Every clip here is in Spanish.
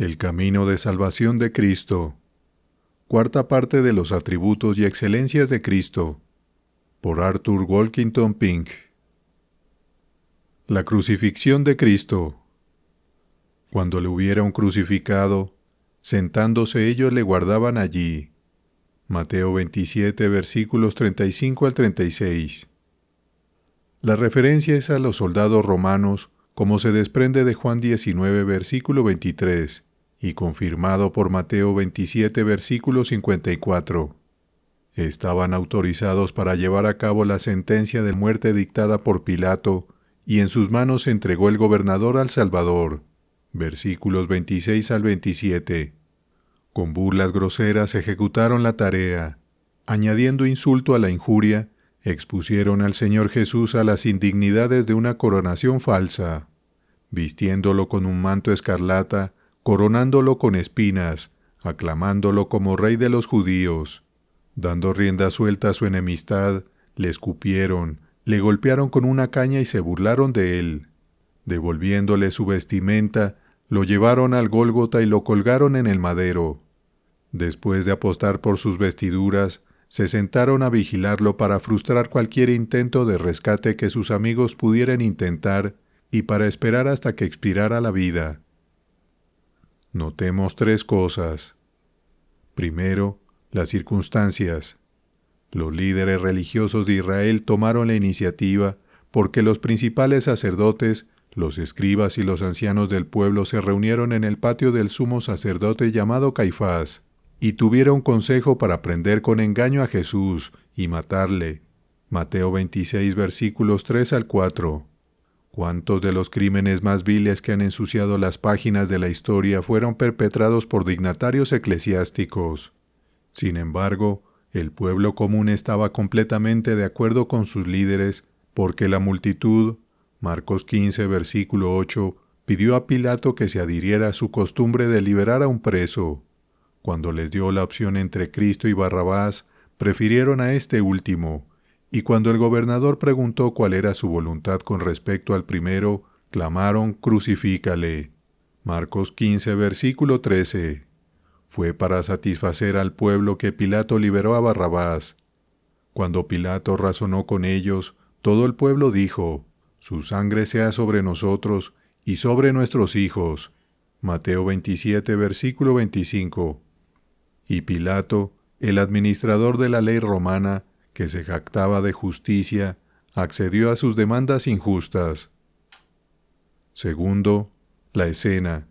El camino de salvación de Cristo. Cuarta parte de los atributos y excelencias de Cristo. Por Arthur Walkington Pink. La crucifixión de Cristo. Cuando le hubieron crucificado, sentándose ellos le guardaban allí. Mateo 27, versículos 35 al 36. La referencia es a los soldados romanos, como se desprende de Juan 19, versículo 23, y confirmado por Mateo 27, versículo 54. Estaban autorizados para llevar a cabo la sentencia de muerte dictada por Pilato, y en sus manos se entregó el gobernador al Salvador. Versículos 26 al 27. Con burlas groseras ejecutaron la tarea. Añadiendo insulto a la injuria, expusieron al Señor Jesús a las indignidades de una coronación falsa, vistiéndolo con un manto escarlata, coronándolo con espinas, aclamándolo como rey de los judíos. Dando rienda suelta a su enemistad, le escupieron, le golpearon con una caña y se burlaron de él. Devolviéndole su vestimenta, lo llevaron al Gólgota y lo colgaron en el madero. Después de apostar por sus vestiduras, se sentaron a vigilarlo para frustrar cualquier intento de rescate que sus amigos pudieran intentar y para esperar hasta que expirara la vida. Notemos tres cosas. Primero, las circunstancias. Los líderes religiosos de Israel tomaron la iniciativa porque los principales sacerdotes, los escribas y los ancianos del pueblo se reunieron en el patio del sumo sacerdote llamado Caifás, y tuvieron consejo para prender con engaño a Jesús y matarle. Mateo 26, versículos 3 al 4. ¿Cuántos de los crímenes más viles que han ensuciado las páginas de la historia fueron perpetrados por dignatarios eclesiásticos? Sin embargo, el pueblo común estaba completamente de acuerdo con sus líderes, porque la multitud, Marcos 15, versículo 8, pidió a Pilato que se adhiriera a su costumbre de liberar a un preso. Cuando les dio la opción entre Cristo y Barrabás, prefirieron a este último, y cuando el gobernador preguntó cuál era su voluntad con respecto al primero, clamaron: «Crucifícale». Marcos 15, versículo 13. Fue para satisfacer al pueblo que Pilato liberó a Barrabás. Cuando Pilato razonó con ellos, todo el pueblo dijo: «Su sangre sea sobre nosotros y sobre nuestros hijos». Mateo 27, versículo 25. Y Pilato, el administrador de la ley romana, que se jactaba de justicia, accedió a sus demandas injustas. Segundo, la escena.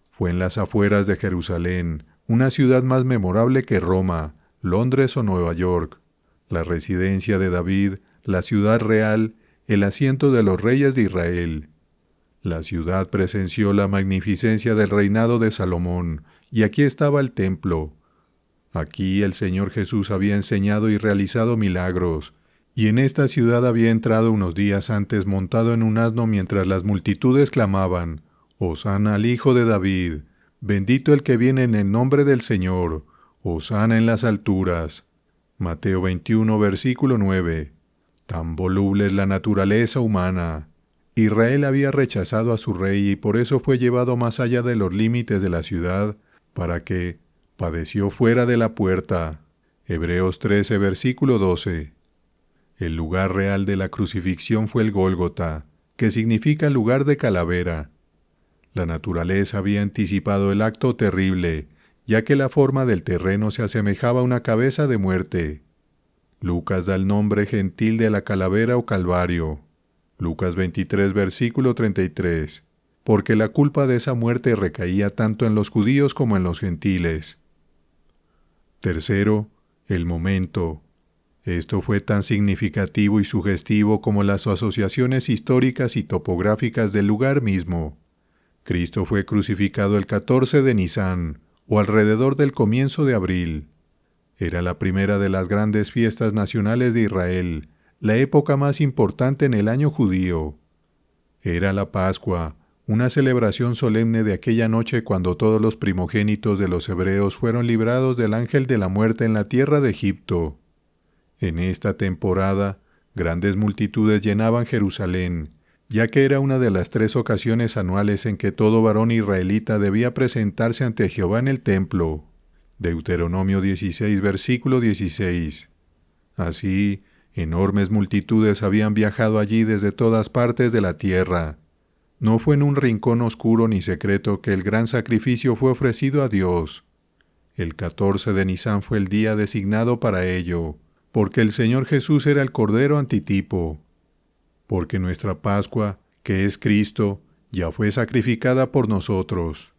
Fue en las afueras de Jerusalén, una ciudad más memorable que Roma, Londres o Nueva York, la residencia de David, la ciudad real, el asiento de los reyes de Israel. La ciudad presenció la magnificencia del reinado de Salomón, y aquí estaba el templo. Aquí el Señor Jesús había enseñado y realizado milagros, y en esta ciudad había entrado unos días antes montado en un asno mientras las multitudes clamaban: «Hosana al Hijo de David, bendito el que viene en el nombre del Señor, hosana en las alturas». Mateo 21, versículo 9. Tan voluble es la naturaleza humana. Israel había rechazado a su rey y por eso fue llevado más allá de los límites de la ciudad, para que padeció fuera de la puerta. Hebreos 13, versículo 12. El lugar real de la crucifixión fue el Gólgota, que significa lugar de calavera. La naturaleza había anticipado el acto terrible, ya que la forma del terreno se asemejaba a una cabeza de muerte. Lucas da el nombre gentil de la calavera o calvario. Lucas 23, versículo 33. Porque la culpa de esa muerte recaía tanto en los judíos como en los gentiles. Tercero, el momento. Esto fue tan significativo y sugestivo como las asociaciones históricas y topográficas del lugar mismo. Cristo fue crucificado el 14 de Nisán, o alrededor del comienzo de abril. Era la primera de las grandes fiestas nacionales de Israel, la época más importante en el año judío. Era la Pascua, una celebración solemne de aquella noche cuando todos los primogénitos de los hebreos fueron librados del ángel de la muerte en la tierra de Egipto. En esta temporada, grandes multitudes llenaban Jerusalén, ya que era una de las 3 ocasiones anuales en que todo varón israelita debía presentarse ante Jehová en el templo. Deuteronomio 16, versículo 16. Así, enormes multitudes habían viajado allí desde todas partes de la tierra. No fue en un rincón oscuro ni secreto que el gran sacrificio fue ofrecido a Dios. El 14 de Nisán fue el día designado para ello, porque el Señor Jesús era el Cordero antitipo. Porque nuestra Pascua, que es Cristo, ya fue sacrificada por nosotros.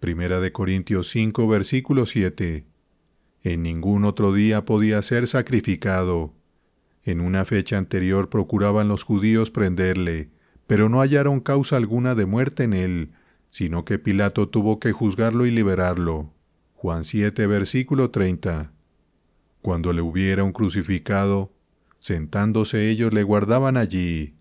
Primera de Corintios 5, versículo 7. En ningún otro día podía ser sacrificado. En una fecha anterior procuraban los judíos prenderle, pero no hallaron causa alguna de muerte en él, sino que Pilato tuvo que juzgarlo y liberarlo. Juan 7, versículo 30. Cuando le hubieron crucificado, sentándose ellos le guardaban allí.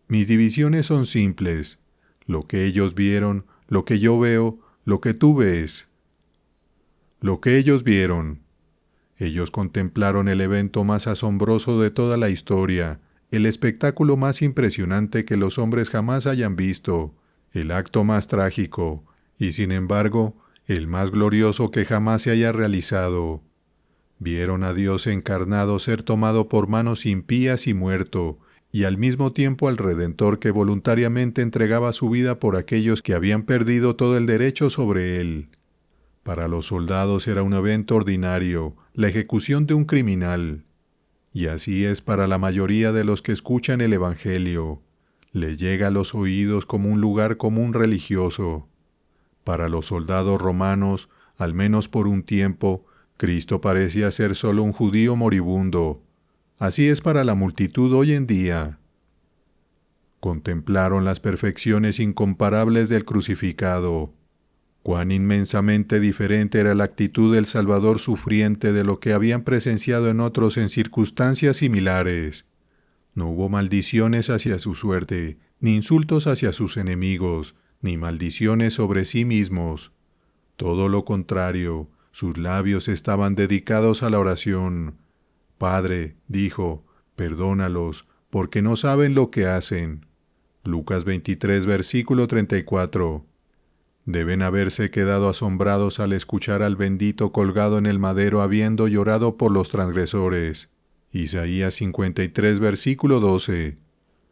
Mis divisiones son simples. Lo que ellos vieron, lo que yo veo, lo que tú ves. Lo que ellos vieron. Ellos contemplaron el evento más asombroso de toda la historia, el espectáculo más impresionante que los hombres jamás hayan visto, el acto más trágico, y sin embargo, el más glorioso que jamás se haya realizado. Vieron a Dios encarnado ser tomado por manos impías y muerto, y al mismo tiempo al Redentor que voluntariamente entregaba su vida por aquellos que habían perdido todo el derecho sobre él. Para los soldados era un evento ordinario, la ejecución de un criminal. Y así es para la mayoría de los que escuchan el Evangelio. Le llega a los oídos como un lugar común religioso. Para los soldados romanos, al menos por un tiempo, Cristo parecía ser solo un judío moribundo. Así es para la multitud hoy en día. Contemplaron las perfecciones incomparables del crucificado. Cuán inmensamente diferente era la actitud del Salvador sufriente de lo que habían presenciado en otros en circunstancias similares. No hubo maldiciones hacia su suerte, ni insultos hacia sus enemigos, ni maldiciones sobre sí mismos. Todo lo contrario, sus labios estaban dedicados a la oración. Padre, dijo, perdónalos, porque no saben lo que hacen. Lucas 23, versículo 34. Deben haberse quedado asombrados al escuchar al bendito colgado en el madero habiendo llorado por los transgresores. Isaías 53, versículo 12.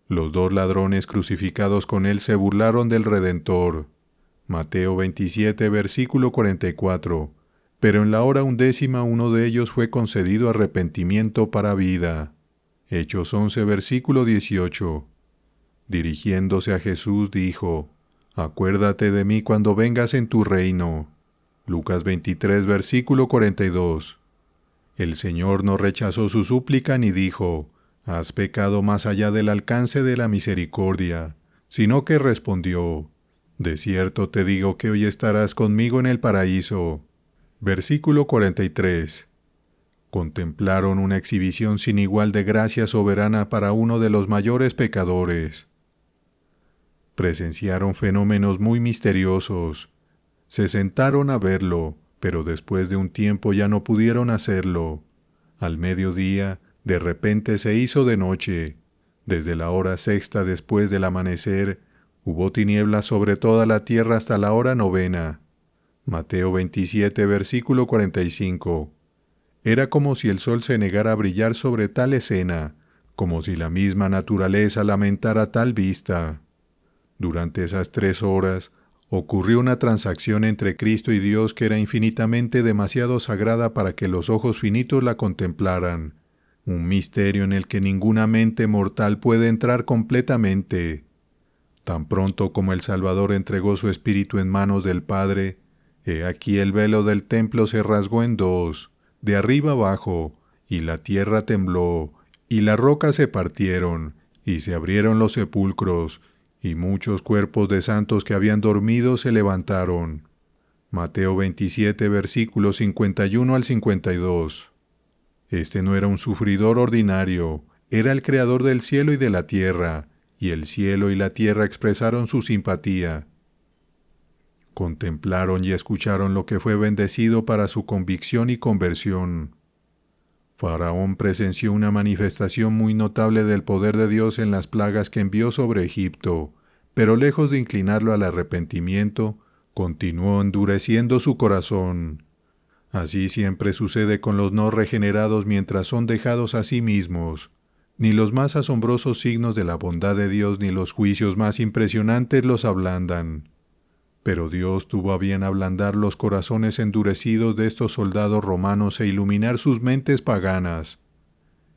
Los 2 ladrones crucificados con él se burlaron del Redentor. Mateo 27, versículo 44. Pero en la hora 11 uno de ellos fue concedido arrepentimiento para vida. Hechos 11, versículo 18. Dirigiéndose a Jesús dijo: Acuérdate de mí cuando vengas en tu reino. Lucas 23, versículo 42. El Señor no rechazó su súplica ni dijo: Has pecado más allá del alcance de la misericordia, sino que respondió: De cierto te digo que hoy estarás conmigo en el paraíso. Versículo 43. Contemplaron una exhibición sin igual de gracia soberana para uno de los mayores pecadores. Presenciaron fenómenos muy misteriosos. Se sentaron a verlo, pero después de un tiempo ya no pudieron hacerlo. Al mediodía, de repente se hizo de noche. Desde la hora 6 después del amanecer, hubo tinieblas sobre toda la tierra hasta la hora 9. Mateo 27, versículo 45. Era como si el sol se negara a brillar sobre tal escena, como si la misma naturaleza lamentara tal vista. Durante esas 3 horas, ocurrió una transacción entre Cristo y Dios que era infinitamente demasiado sagrada para que los ojos finitos la contemplaran, un misterio en el que ninguna mente mortal puede entrar completamente. Tan pronto como el Salvador entregó su espíritu en manos del Padre, he aquí el velo del templo se rasgó en 2, de arriba abajo, y la tierra tembló, y las rocas se partieron, y se abrieron los sepulcros, y muchos cuerpos de santos que habían dormido se levantaron. Mateo 27, versículos 51 al 52. Este no era un sufridor ordinario, era el creador del cielo y de la tierra, y el cielo y la tierra expresaron su simpatía. Contemplaron y escucharon lo que fue bendecido para su convicción y conversión. Faraón presenció una manifestación muy notable del poder de Dios en las plagas que envió sobre Egipto, pero lejos de inclinarlo al arrepentimiento, continuó endureciendo su corazón. Así siempre sucede con los no regenerados mientras son dejados a sí mismos. Ni los más asombrosos signos de la bondad de Dios ni los juicios más impresionantes los ablandan. Pero Dios tuvo a bien ablandar los corazones endurecidos de estos soldados romanos e iluminar sus mentes paganas.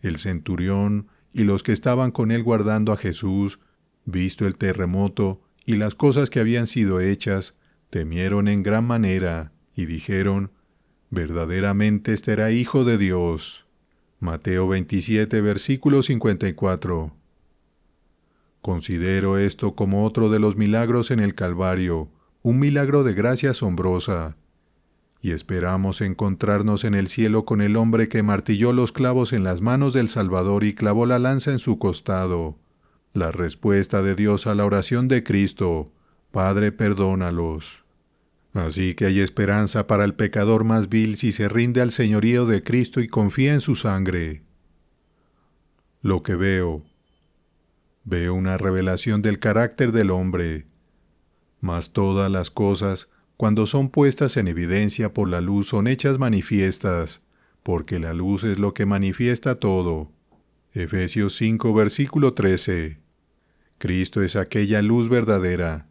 El centurión y los que estaban con él guardando a Jesús, visto el terremoto y las cosas que habían sido hechas, temieron en gran manera y dijeron: verdaderamente este era Hijo de Dios. Mateo 27, versículo 54. Considero esto como otro de los milagros en el Calvario, un milagro de gracia asombrosa, y esperamos encontrarnos en el cielo con el hombre que martilló los clavos en las manos del Salvador y clavó la lanza en su costado, la respuesta de Dios a la oración de Cristo: Padre, perdónalos. Así que hay esperanza para el pecador más vil si se rinde al señorío de Cristo y confía en su sangre. Lo que veo una revelación del carácter del hombre. Mas todas las cosas, cuando son puestas en evidencia por la luz, son hechas manifiestas, porque la luz es lo que manifiesta todo. Efesios 5, versículo 13. Cristo es aquella luz verdadera.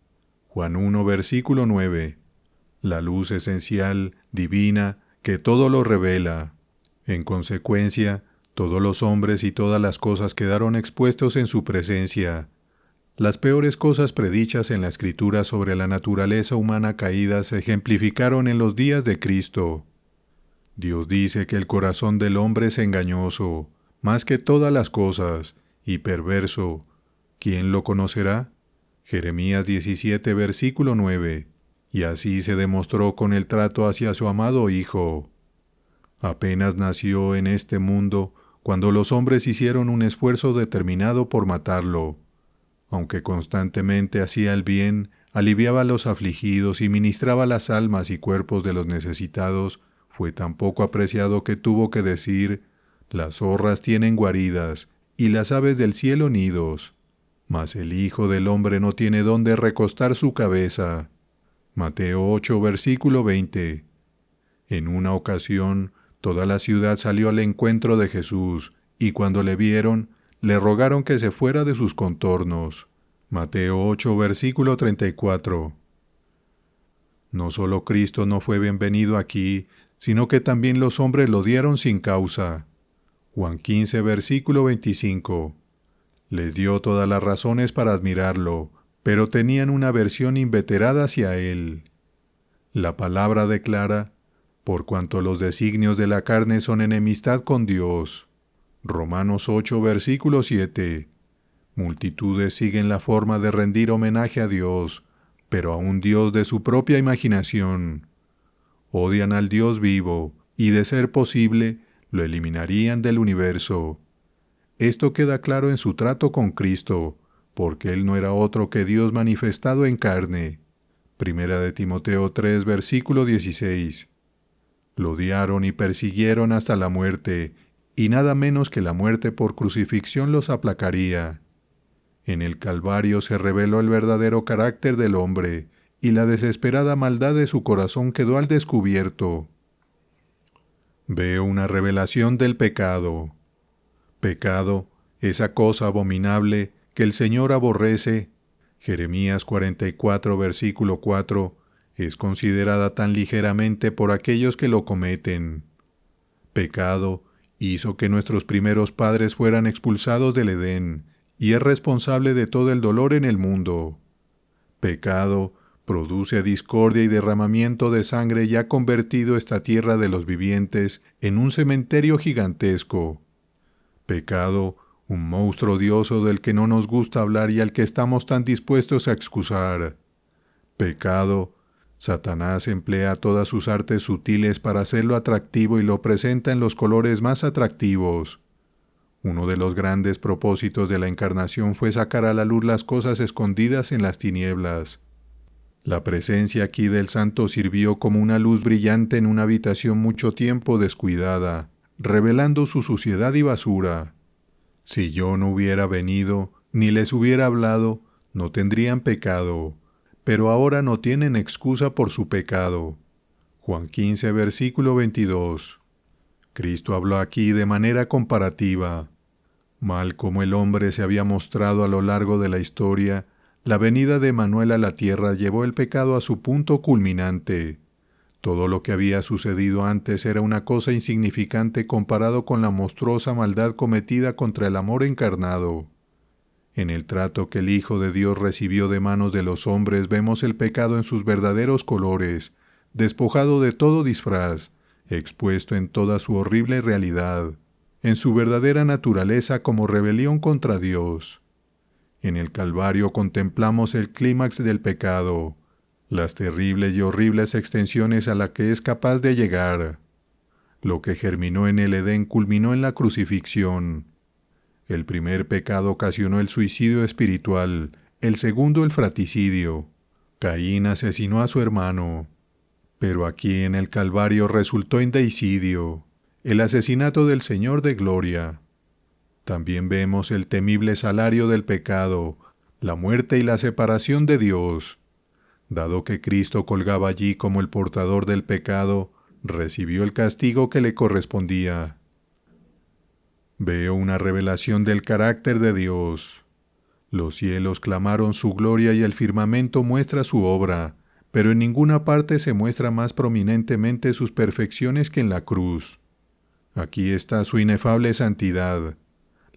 Juan 1, versículo 9. La luz esencial, divina, que todo lo revela. En consecuencia, todos los hombres y todas las cosas quedaron expuestos en su presencia. Las peores cosas predichas en la Escritura sobre la naturaleza humana caída se ejemplificaron en los días de Cristo. Dios dice que el corazón del hombre es engañoso, más que todas las cosas, y perverso. ¿Quién lo conocerá? Jeremías 17, versículo 9. Y así se demostró con el trato hacia su amado Hijo. Apenas nació en este mundo, cuando los hombres hicieron un esfuerzo determinado por matarlo. Aunque constantemente hacía el bien, aliviaba a los afligidos y ministraba las almas y cuerpos de los necesitados, fue tan poco apreciado que tuvo que decir: las zorras tienen guaridas, y las aves del cielo nidos, mas el Hijo del Hombre no tiene dónde recostar su cabeza. Mateo 8, versículo 20. En una ocasión, toda la ciudad salió al encuentro de Jesús, y cuando le vieron, le rogaron que se fuera de sus contornos. Mateo 8, versículo 34. No solo Cristo no fue bienvenido aquí, sino que también los hombres lo odiaron sin causa. Juan 15, versículo 25. Les dio todas las razones para admirarlo, pero tenían una aversión inveterada hacia él. La palabra declara: por cuanto los designios de la carne son enemistad con Dios. Romanos 8, versículo 7. Multitudes siguen la forma de rendir homenaje a Dios, pero a un Dios de su propia imaginación. Odian al Dios vivo, y de ser posible, lo eliminarían del universo. Esto queda claro en su trato con Cristo, porque Él no era otro que Dios manifestado en carne. Primera de Timoteo 3, versículo 16. Lo odiaron y persiguieron hasta la muerte, y nada menos que la muerte por crucifixión los aplacaría. En el Calvario se reveló el verdadero carácter del hombre, y la desesperada maldad de su corazón quedó al descubierto. Veo una revelación del pecado. Pecado, esa cosa abominable que el Señor aborrece, Jeremías 44, versículo 4, es considerada tan ligeramente por aquellos que lo cometen. Pecado hizo que nuestros primeros padres fueran expulsados del Edén, y es responsable de todo el dolor en el mundo. Pecado produce discordia y derramamiento de sangre y ha convertido esta tierra de los vivientes en un cementerio gigantesco. Pecado, un monstruo odioso del que no nos gusta hablar y al que estamos tan dispuestos a excusar. Pecado, Satanás emplea todas sus artes sutiles para hacerlo atractivo y lo presenta en los colores más atractivos. Uno de los grandes propósitos de la encarnación fue sacar a la luz las cosas escondidas en las tinieblas. La presencia aquí del Santo sirvió como una luz brillante en una habitación mucho tiempo descuidada, revelando su suciedad y basura. Si yo no hubiera venido, ni les hubiera hablado, no tendrían pecado, pero ahora no tienen excusa por su pecado. Juan 15, versículo 22. Cristo habló aquí de manera comparativa. Mal como el hombre se había mostrado a lo largo de la historia, la venida de Emanuel a la tierra llevó el pecado a su punto culminante. Todo lo que había sucedido antes era una cosa insignificante comparado con la monstruosa maldad cometida contra el amor encarnado. En el trato que el Hijo de Dios recibió de manos de los hombres vemos el pecado en sus verdaderos colores, despojado de todo disfraz, expuesto en toda su horrible realidad, en su verdadera naturaleza como rebelión contra Dios. En el Calvario contemplamos el clímax del pecado, las terribles y horribles extensiones a las que es capaz de llegar. Lo que germinó en el Edén culminó en la crucifixión. El primer pecado ocasionó el suicidio espiritual, el segundo el fratricidio. Caín asesinó a su hermano. Pero aquí en el Calvario resultó en deicidio, el asesinato del Señor de Gloria. También vemos el temible salario del pecado, la muerte y la separación de Dios. Dado que Cristo colgaba allí como el portador del pecado, recibió el castigo que le correspondía. Veo una revelación del carácter de Dios. Los cielos clamaron su gloria y el firmamento muestra su obra, pero en ninguna parte se muestra más prominentemente sus perfecciones que en la cruz. Aquí está su inefable santidad.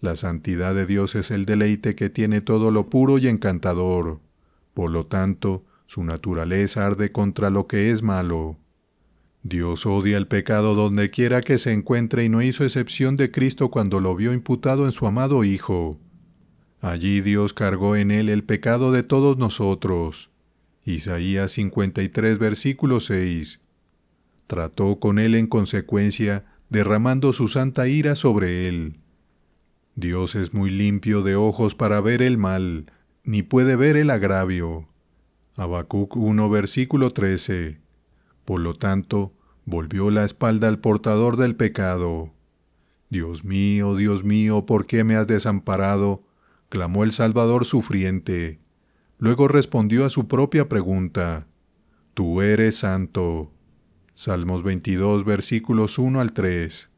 La santidad de Dios es el deleite que tiene todo lo puro y encantador. Por lo tanto, su naturaleza arde contra lo que es malo. Dios odia el pecado donde quiera que se encuentre y no hizo excepción de Cristo cuando lo vio imputado en su amado Hijo. Allí Dios cargó en él el pecado de todos nosotros. Isaías 53, versículo 6. Trató con él en consecuencia, derramando su santa ira sobre él. Dios es muy limpio de ojos para ver el mal, ni puede ver el agravio. Habacuc 1, versículo 13. Por lo tanto, volvió la espalda al portador del pecado. Dios mío, ¿por qué me has desamparado?, clamó el Salvador sufriente. Luego respondió a su propia pregunta: Tú eres santo. Salmos 22, versículos 1 al 3.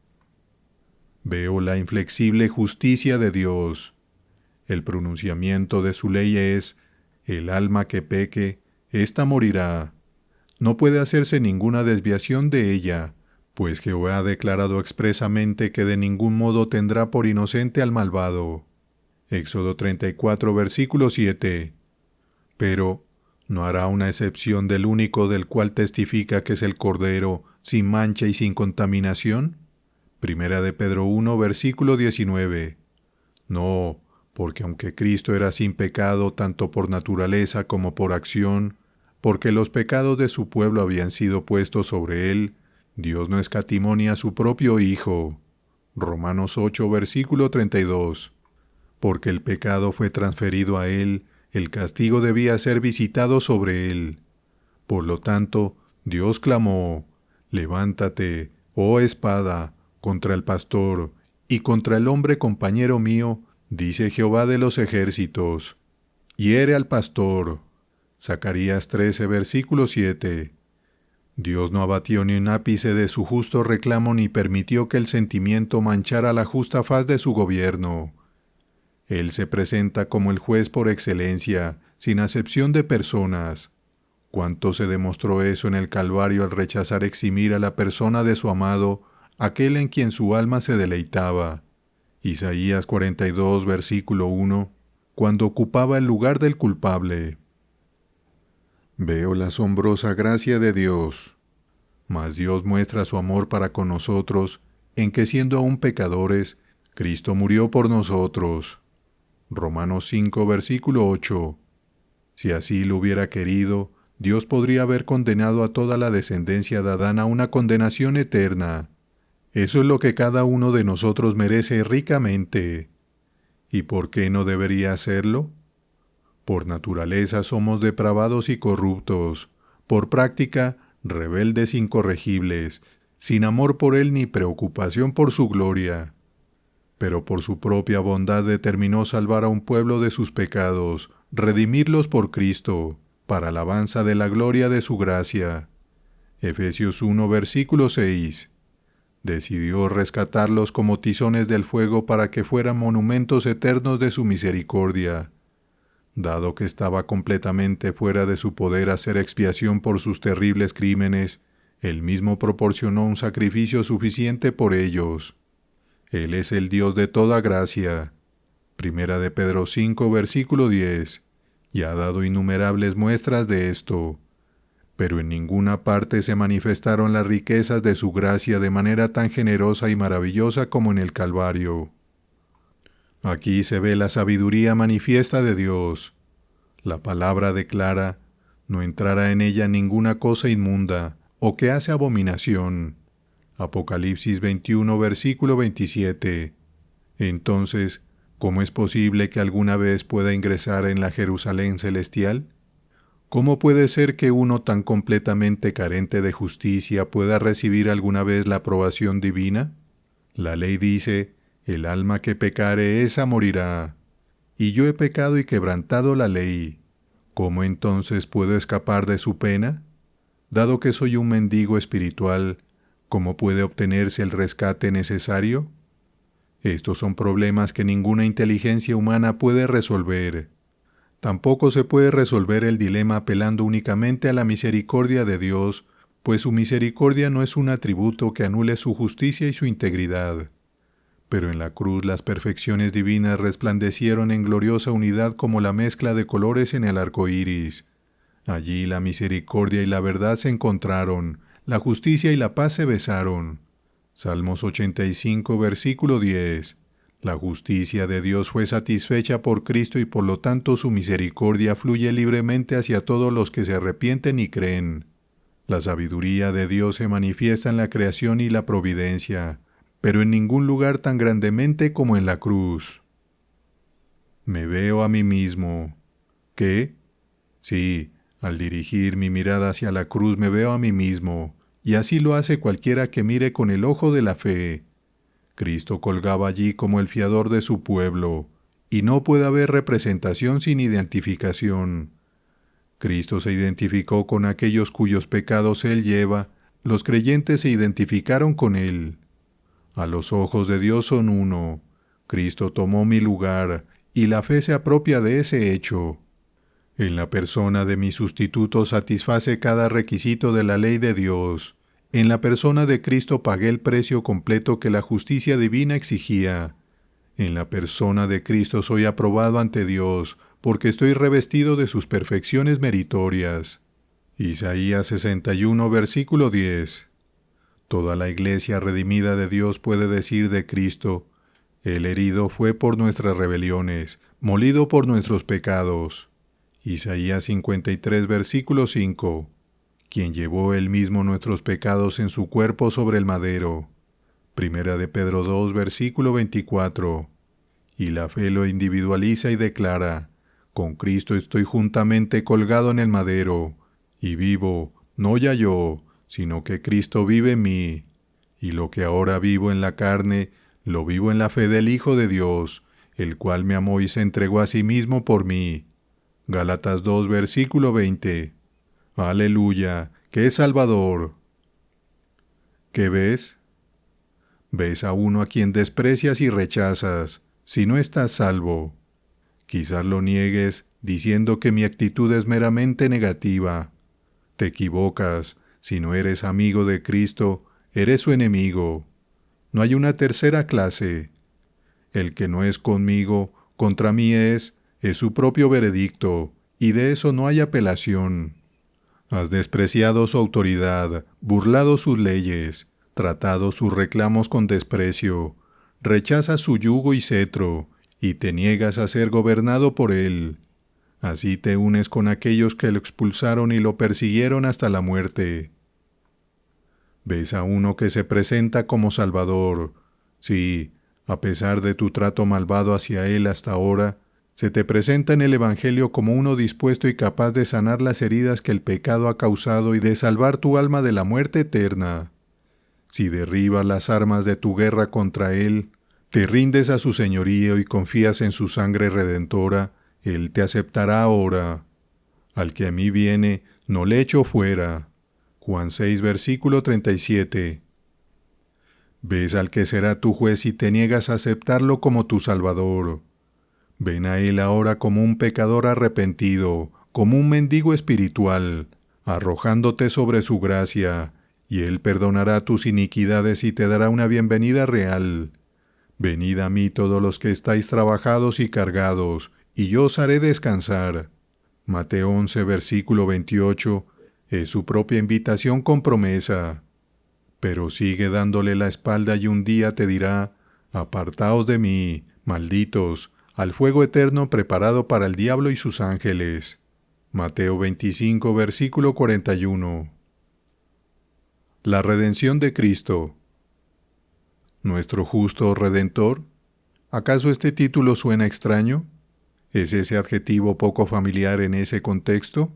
Veo la inflexible justicia de Dios. El pronunciamiento de su ley es: el alma que peque, ésta morirá. No puede hacerse ninguna desviación de ella, pues Jehová ha declarado expresamente que de ningún modo tendrá por inocente al malvado. Éxodo 34, versículo 7. Pero, ¿no hará una excepción del único del cual testifica que es el Cordero, sin mancha y sin contaminación? Primera de Pedro 1, versículo 19. No, porque aunque Cristo era sin pecado tanto por naturaleza como por acción, porque los pecados de su pueblo habían sido puestos sobre él, Dios no escatimó ni a su propio Hijo. Romanos 8, versículo 32. Porque el pecado fue transferido a él, el castigo debía ser visitado sobre él. Por lo tanto, Dios clamó: Levántate, oh espada, contra el pastor, y contra el hombre compañero mío, dice Jehová de los ejércitos. Hiere al pastor. Zacarías 13, versículo 7. Dios no abatió ni un ápice de su justo reclamo ni permitió que el sentimiento manchara la justa faz de su gobierno. Él se presenta como el juez por excelencia, sin acepción de personas. ¿Cuánto se demostró eso en el Calvario al rechazar eximir a la persona de su amado, aquel en quien su alma se deleitaba? Isaías 42, versículo 1, cuando ocupaba el lugar del culpable. Veo la asombrosa gracia de Dios. Mas Dios muestra su amor para con nosotros, en que siendo aún pecadores, Cristo murió por nosotros. Romanos 5, versículo 8. Si así lo hubiera querido, Dios podría haber condenado a toda la descendencia de Adán a una condenación eterna. Eso es lo que cada uno de nosotros merece ricamente. ¿Y por qué no debería hacerlo? Por naturaleza somos depravados y corruptos, por práctica rebeldes incorregibles, sin amor por Él ni preocupación por su gloria. Pero por su propia bondad determinó salvar a un pueblo de sus pecados, redimirlos por Cristo, para alabanza de la gloria de su gracia. Efesios 1, versículo 6. Decidió rescatarlos como tizones del fuego para que fueran monumentos eternos de su misericordia. Dado que estaba completamente fuera de su poder hacer expiación por sus terribles crímenes, Él mismo proporcionó un sacrificio suficiente por ellos. Él es el Dios de toda gracia. Primera de Pedro 5, versículo 10, y ha dado innumerables muestras de esto. Pero en ninguna parte se manifestaron las riquezas de su gracia de manera tan generosa y maravillosa como en el Calvario. Aquí se ve la sabiduría manifiesta de Dios. La palabra declara: no entrará en ella ninguna cosa inmunda o que hace abominación. Apocalipsis 21, versículo 27. Entonces, ¿cómo es posible que alguna vez pueda ingresar en la Jerusalén celestial? ¿Cómo puede ser que uno tan completamente carente de justicia pueda recibir alguna vez la aprobación divina? La ley dice: el alma que pecare esa morirá. Y yo he pecado y quebrantado la ley. ¿Cómo entonces puedo escapar de su pena? Dado que soy un mendigo espiritual, ¿cómo puede obtenerse el rescate necesario? Estos son problemas que ninguna inteligencia humana puede resolver. Tampoco se puede resolver el dilema apelando únicamente a la misericordia de Dios, pues su misericordia no es un atributo que anule su justicia y su integridad. Pero en la cruz las perfecciones divinas resplandecieron en gloriosa unidad como la mezcla de colores en el arco iris. Allí la misericordia y la verdad se encontraron, la justicia y la paz se besaron. Salmos 85, versículo 10. La justicia de Dios fue satisfecha por Cristo y por lo tanto su misericordia fluye libremente hacia todos los que se arrepienten y creen. La sabiduría de Dios se manifiesta en la creación y la providencia, pero en ningún lugar tan grandemente como en la cruz. Me veo a mí mismo. ¿Qué? Sí, al dirigir mi mirada hacia la cruz me veo a mí mismo, y así lo hace cualquiera que mire con el ojo de la fe. Cristo colgaba allí como el fiador de su pueblo, y no puede haber representación sin identificación. Cristo se identificó con aquellos cuyos pecados Él lleva, los creyentes se identificaron con Él. A los ojos de Dios son uno. Cristo tomó mi lugar, y la fe se apropia de ese hecho. En la persona de mi sustituto satisface cada requisito de la ley de Dios. En la persona de Cristo pagué el precio completo que la justicia divina exigía. En la persona de Cristo soy aprobado ante Dios, porque estoy revestido de sus perfecciones meritorias. Isaías 61, versículo 10. Toda la iglesia redimida de Dios puede decir de Cristo: el herido fue por nuestras rebeliones, molido por nuestros pecados. Isaías 53, versículo 5. Quien llevó él mismo nuestros pecados en su cuerpo sobre el madero. Primera de Pedro 2, versículo 24. Y la fe lo individualiza y declara: con Cristo estoy juntamente colgado en el madero, y vivo, no ya yo, sino que Cristo vive en mí. Y lo que ahora vivo en la carne, lo vivo en la fe del Hijo de Dios, el cual me amó y se entregó a sí mismo por mí. Gálatas 2, versículo 20. Aleluya, ¡qué Salvador! ¿Qué ves? Ves a uno a quien desprecias y rechazas, si no estás salvo. Quizás lo niegues diciendo que mi actitud es meramente negativa. Te equivocas, si no eres amigo de Cristo, eres su enemigo. No hay una tercera clase. El que no es conmigo, contra mí es su propio veredicto, y de eso no hay apelación. Has despreciado su autoridad, burlado sus leyes, tratado sus reclamos con desprecio, rechazas su yugo y cetro, y te niegas a ser gobernado por él. Así te unes con aquellos que lo expulsaron y lo persiguieron hasta la muerte. Ves a uno que se presenta como Salvador. Sí, a pesar de tu trato malvado hacia él hasta ahora, se te presenta en el Evangelio como uno dispuesto y capaz de sanar las heridas que el pecado ha causado y de salvar tu alma de la muerte eterna. Si derribas las armas de tu guerra contra Él, te rindes a su señorío y confías en su sangre redentora, Él te aceptará ahora. Al que a mí viene, no le echo fuera. Juan 6, versículo 37. Ves al que será tu juez y te niegas a aceptarlo como tu Salvador. Ven a Él ahora como un pecador arrepentido, como un mendigo espiritual, arrojándote sobre su gracia, y Él perdonará tus iniquidades y te dará una bienvenida real. Venid a mí todos los que estáis trabajados y cargados, y yo os haré descansar. Mateo 11, versículo 28, es su propia invitación con promesa. Pero sigue dándole la espalda y un día te dirá, apartaos de mí, malditos, al fuego eterno preparado para el diablo y sus ángeles. Mateo 25, versículo 41. La redención de Cristo. ¿Nuestro justo Redentor? ¿Acaso este título suena extraño? ¿Es ese adjetivo poco familiar en ese contexto?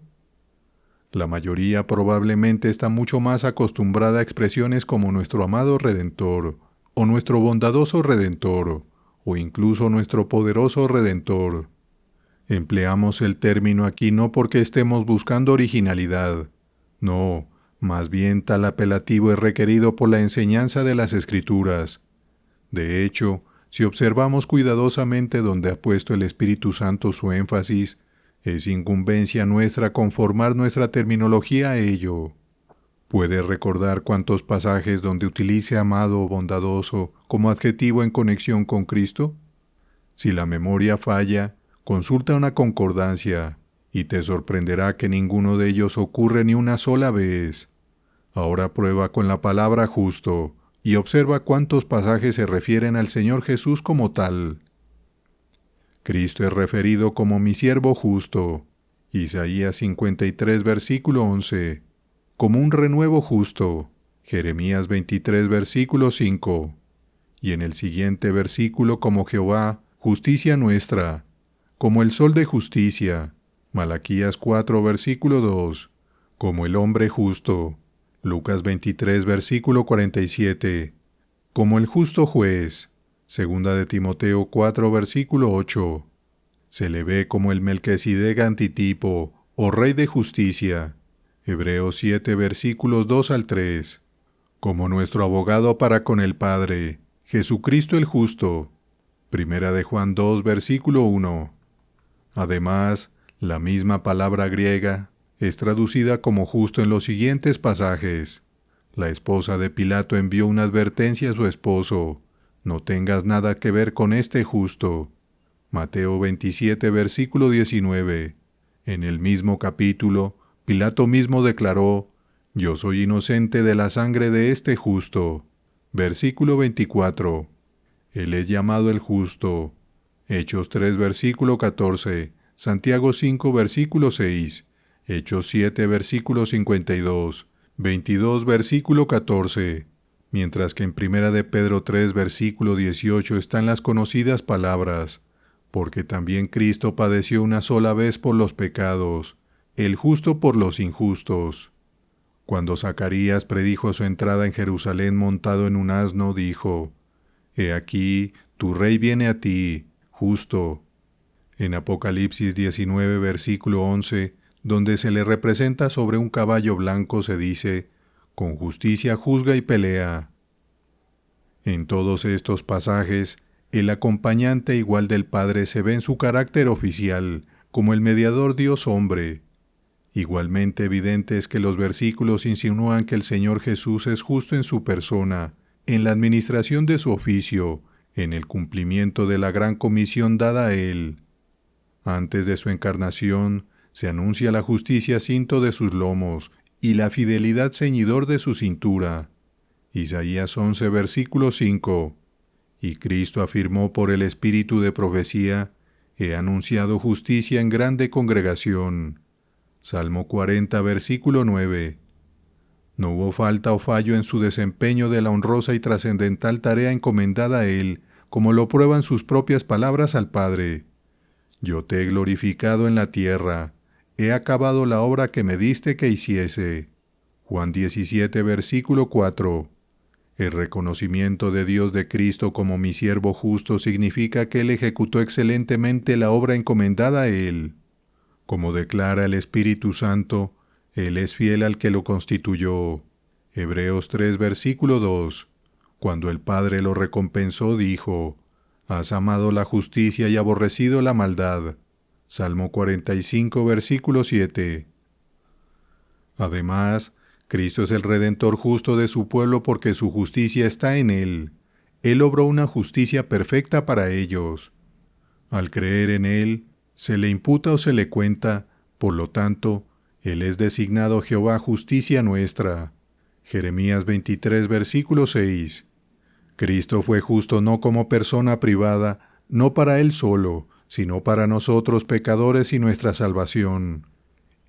La mayoría probablemente está mucho más acostumbrada a expresiones como nuestro amado Redentor, o nuestro bondadoso Redentor, o incluso nuestro poderoso Redentor. Empleamos el término aquí no porque estemos buscando originalidad. No, más bien tal apelativo es requerido por la enseñanza de las Escrituras. De hecho, si observamos cuidadosamente donde ha puesto el Espíritu Santo su énfasis, es incumbencia nuestra conformar nuestra terminología a ello. ¿Puede recordar cuántos pasajes donde utilice amado o bondadoso como adjetivo en conexión con Cristo? Si la memoria falla, consulta una concordancia y te sorprenderá que ninguno de ellos ocurre ni una sola vez. Ahora prueba con la palabra justo y observa cuántos pasajes se refieren al Señor Jesús como tal. Cristo es referido como mi siervo justo, Isaías 53, versículo 11, como un renuevo justo, Jeremías 23, versículo 5, y en el siguiente versículo como Jehová, justicia nuestra, como el sol de justicia, Malaquías 4, versículo 2, como el hombre justo, Lucas 23, versículo 47, como el justo juez, Segunda de Timoteo 4, versículo 8. Se le ve como el Melquisedec antitipo, o Rey de justicia. Hebreos 7, versículos 2 al 3. Como nuestro abogado para con el Padre, Jesucristo el justo. Primera de Juan 2, versículo 1. Además, la misma palabra griega es traducida como justo en los siguientes pasajes. La esposa de Pilato envió una advertencia a su esposo. No tengas nada que ver con este justo. Mateo 27, versículo 19. En el mismo capítulo, Pilato mismo declaró, yo soy inocente de la sangre de este justo. Versículo 24. Él es llamado el justo. Hechos 3, versículo 14. Santiago 5, versículo 6. Hechos 7, versículo 52. 22, versículo 14. Mientras que en Primera de Pedro 3, versículo 18 están las conocidas palabras, porque también Cristo padeció una sola vez por los pecados, el justo por los injustos. Cuando Zacarías predijo su entrada en Jerusalén montado en un asno, dijo, He aquí, tu rey viene a ti, justo. En Apocalipsis 19, versículo 11, donde se le representa sobre un caballo blanco, se dice, con justicia juzga y pelea. En todos estos pasajes, el acompañante igual del Padre se ve en su carácter oficial, como el mediador Dios-hombre. Igualmente evidente es que los versículos insinúan que el Señor Jesús es justo en su persona, en la administración de su oficio, en el cumplimiento de la gran comisión dada a Él. Antes de su encarnación, se anuncia la justicia cinto de sus lomos, y la fidelidad ceñidor de su cintura. Isaías 11, versículo 5. Y Cristo afirmó por el espíritu de profecía, he anunciado justicia en grande congregación. Salmo 40, versículo 9. No hubo falta o fallo en su desempeño de la honrosa y trascendental tarea encomendada a Él, como lo prueban sus propias palabras al Padre. Yo te he glorificado en la tierra, he acabado la obra que me diste que hiciese. Juan 17, versículo 4. El reconocimiento de Dios de Cristo como mi siervo justo significa que Él ejecutó excelentemente la obra encomendada a Él. Como declara el Espíritu Santo, Él es fiel al que lo constituyó. Hebreos 3, versículo 2. Cuando el Padre lo recompensó, dijo: Has amado la justicia y aborrecido la maldad. Salmo 45, versículo 7. Además, Cristo es el Redentor justo de su pueblo porque su justicia está en Él. Él obró una justicia perfecta para ellos. Al creer en Él, se le imputa o se le cuenta, por lo tanto, Él es designado Jehová justicia nuestra. Jeremías 23, versículo 6. Cristo fue justo no como persona privada, no para Él solo, sino para nosotros pecadores y nuestra salvación.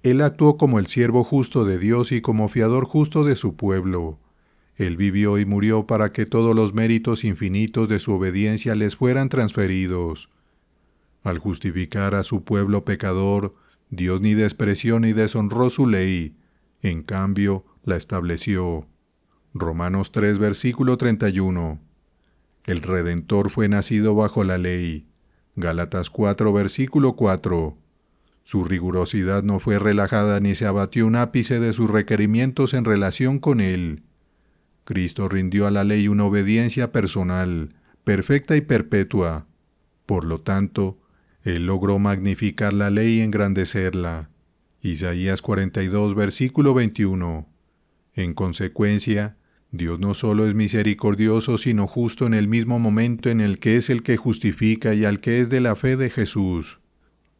Él actuó como el siervo justo de Dios y como fiador justo de su pueblo. Él vivió y murió para que todos los méritos infinitos de su obediencia les fueran transferidos. Al justificar a su pueblo pecador, Dios ni despreció ni deshonró su ley, en cambio, la estableció. Romanos 3, versículo 31. El Redentor fue nacido bajo la ley. Gálatas 4, versículo 4. Su rigurosidad no fue relajada ni se abatió un ápice de sus requerimientos en relación con él. Cristo rindió a la ley una obediencia personal, perfecta y perpetua. Por lo tanto, Él logró magnificar la ley y engrandecerla. Isaías 42, versículo 21. En consecuencia, Dios no solo es misericordioso, sino justo en el mismo momento en el que es el que justifica y al que es de la fe de Jesús.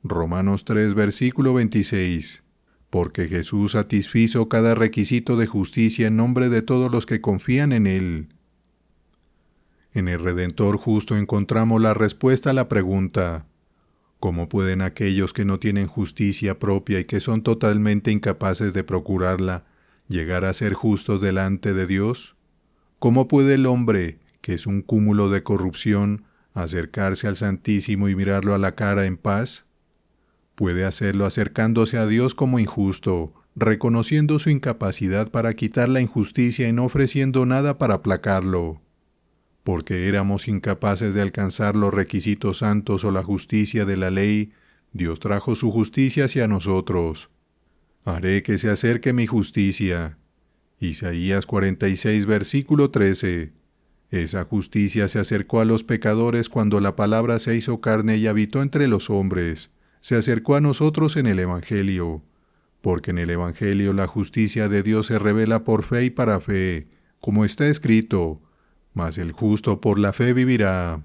Romanos 3, versículo 26. Porque Jesús satisfizo cada requisito de justicia en nombre de todos los que confían en Él. En el Redentor justo encontramos la respuesta a la pregunta: ¿cómo pueden aquellos que no tienen justicia propia y que son totalmente incapaces de procurarla, llegar a ser justos delante de Dios? ¿Cómo puede el hombre, que es un cúmulo de corrupción, acercarse al Santísimo y mirarlo a la cara en paz? Puede hacerlo acercándose a Dios como injusto, reconociendo su incapacidad para quitar la injusticia y no ofreciendo nada para aplacarlo. Porque éramos incapaces de alcanzar los requisitos santos o la justicia de la ley, Dios trajo su justicia hacia nosotros. Haré que se acerque mi justicia. Isaías 46, versículo 13. Esa justicia se acercó a los pecadores cuando la palabra se hizo carne y habitó entre los hombres. Se acercó a nosotros en el Evangelio, porque en el Evangelio la justicia de Dios se revela por fe y para fe, como está escrito: mas el justo por la fe vivirá.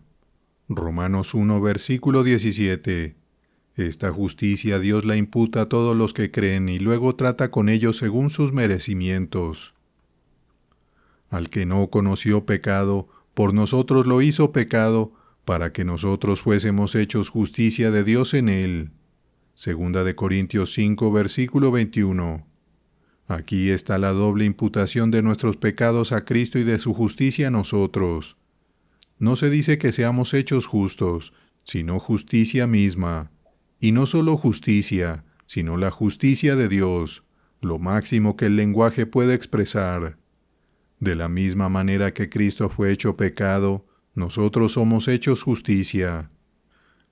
Romanos 1, versículo 17. Esta justicia Dios la imputa a todos los que creen y luego trata con ellos según sus merecimientos. Al que no conoció pecado, por nosotros lo hizo pecado, para que nosotros fuésemos hechos justicia de Dios en él. Segunda de Corintios 5, versículo 21. Aquí está la doble imputación de nuestros pecados a Cristo y de su justicia a nosotros. No se dice que seamos hechos justos, sino justicia misma. Y no solo justicia, sino la justicia de Dios, lo máximo que el lenguaje puede expresar. De la misma manera que Cristo fue hecho pecado, nosotros somos hechos justicia.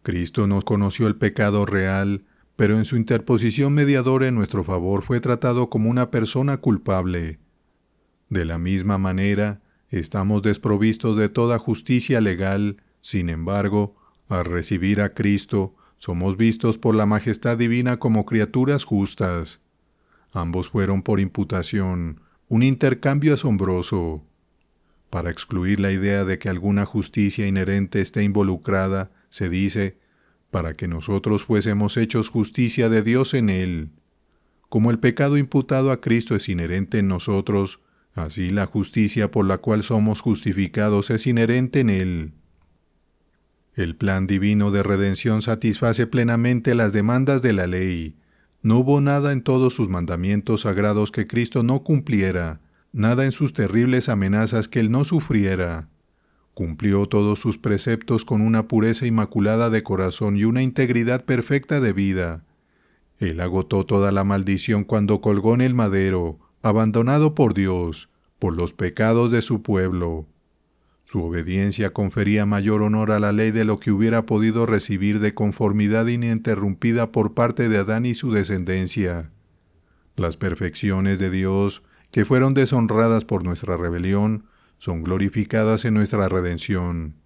Cristo nos conoció el pecado real, pero en su interposición mediadora en nuestro favor fue tratado como una persona culpable. De la misma manera, estamos desprovistos de toda justicia legal, sin embargo, al recibir a Cristo, somos vistos por la majestad divina como criaturas justas. Ambos fueron por imputación, un intercambio asombroso. Para excluir la idea de que alguna justicia inherente esté involucrada, se dice: para que nosotros fuésemos hechos justicia de Dios en Él. Como el pecado imputado a Cristo es inherente en nosotros, así la justicia por la cual somos justificados es inherente en Él. El plan divino de redención satisface plenamente las demandas de la ley. No hubo nada en todos sus mandamientos sagrados que Cristo no cumpliera, nada en sus terribles amenazas que Él no sufriera. Cumplió todos sus preceptos con una pureza inmaculada de corazón y una integridad perfecta de vida. Él agotó toda la maldición cuando colgó en el madero, abandonado por Dios, por los pecados de su pueblo. Su obediencia confería mayor honor a la ley de lo que hubiera podido recibir de conformidad ininterrumpida por parte de Adán y su descendencia. Las perfecciones de Dios, que fueron deshonradas por nuestra rebelión, son glorificadas en nuestra redención.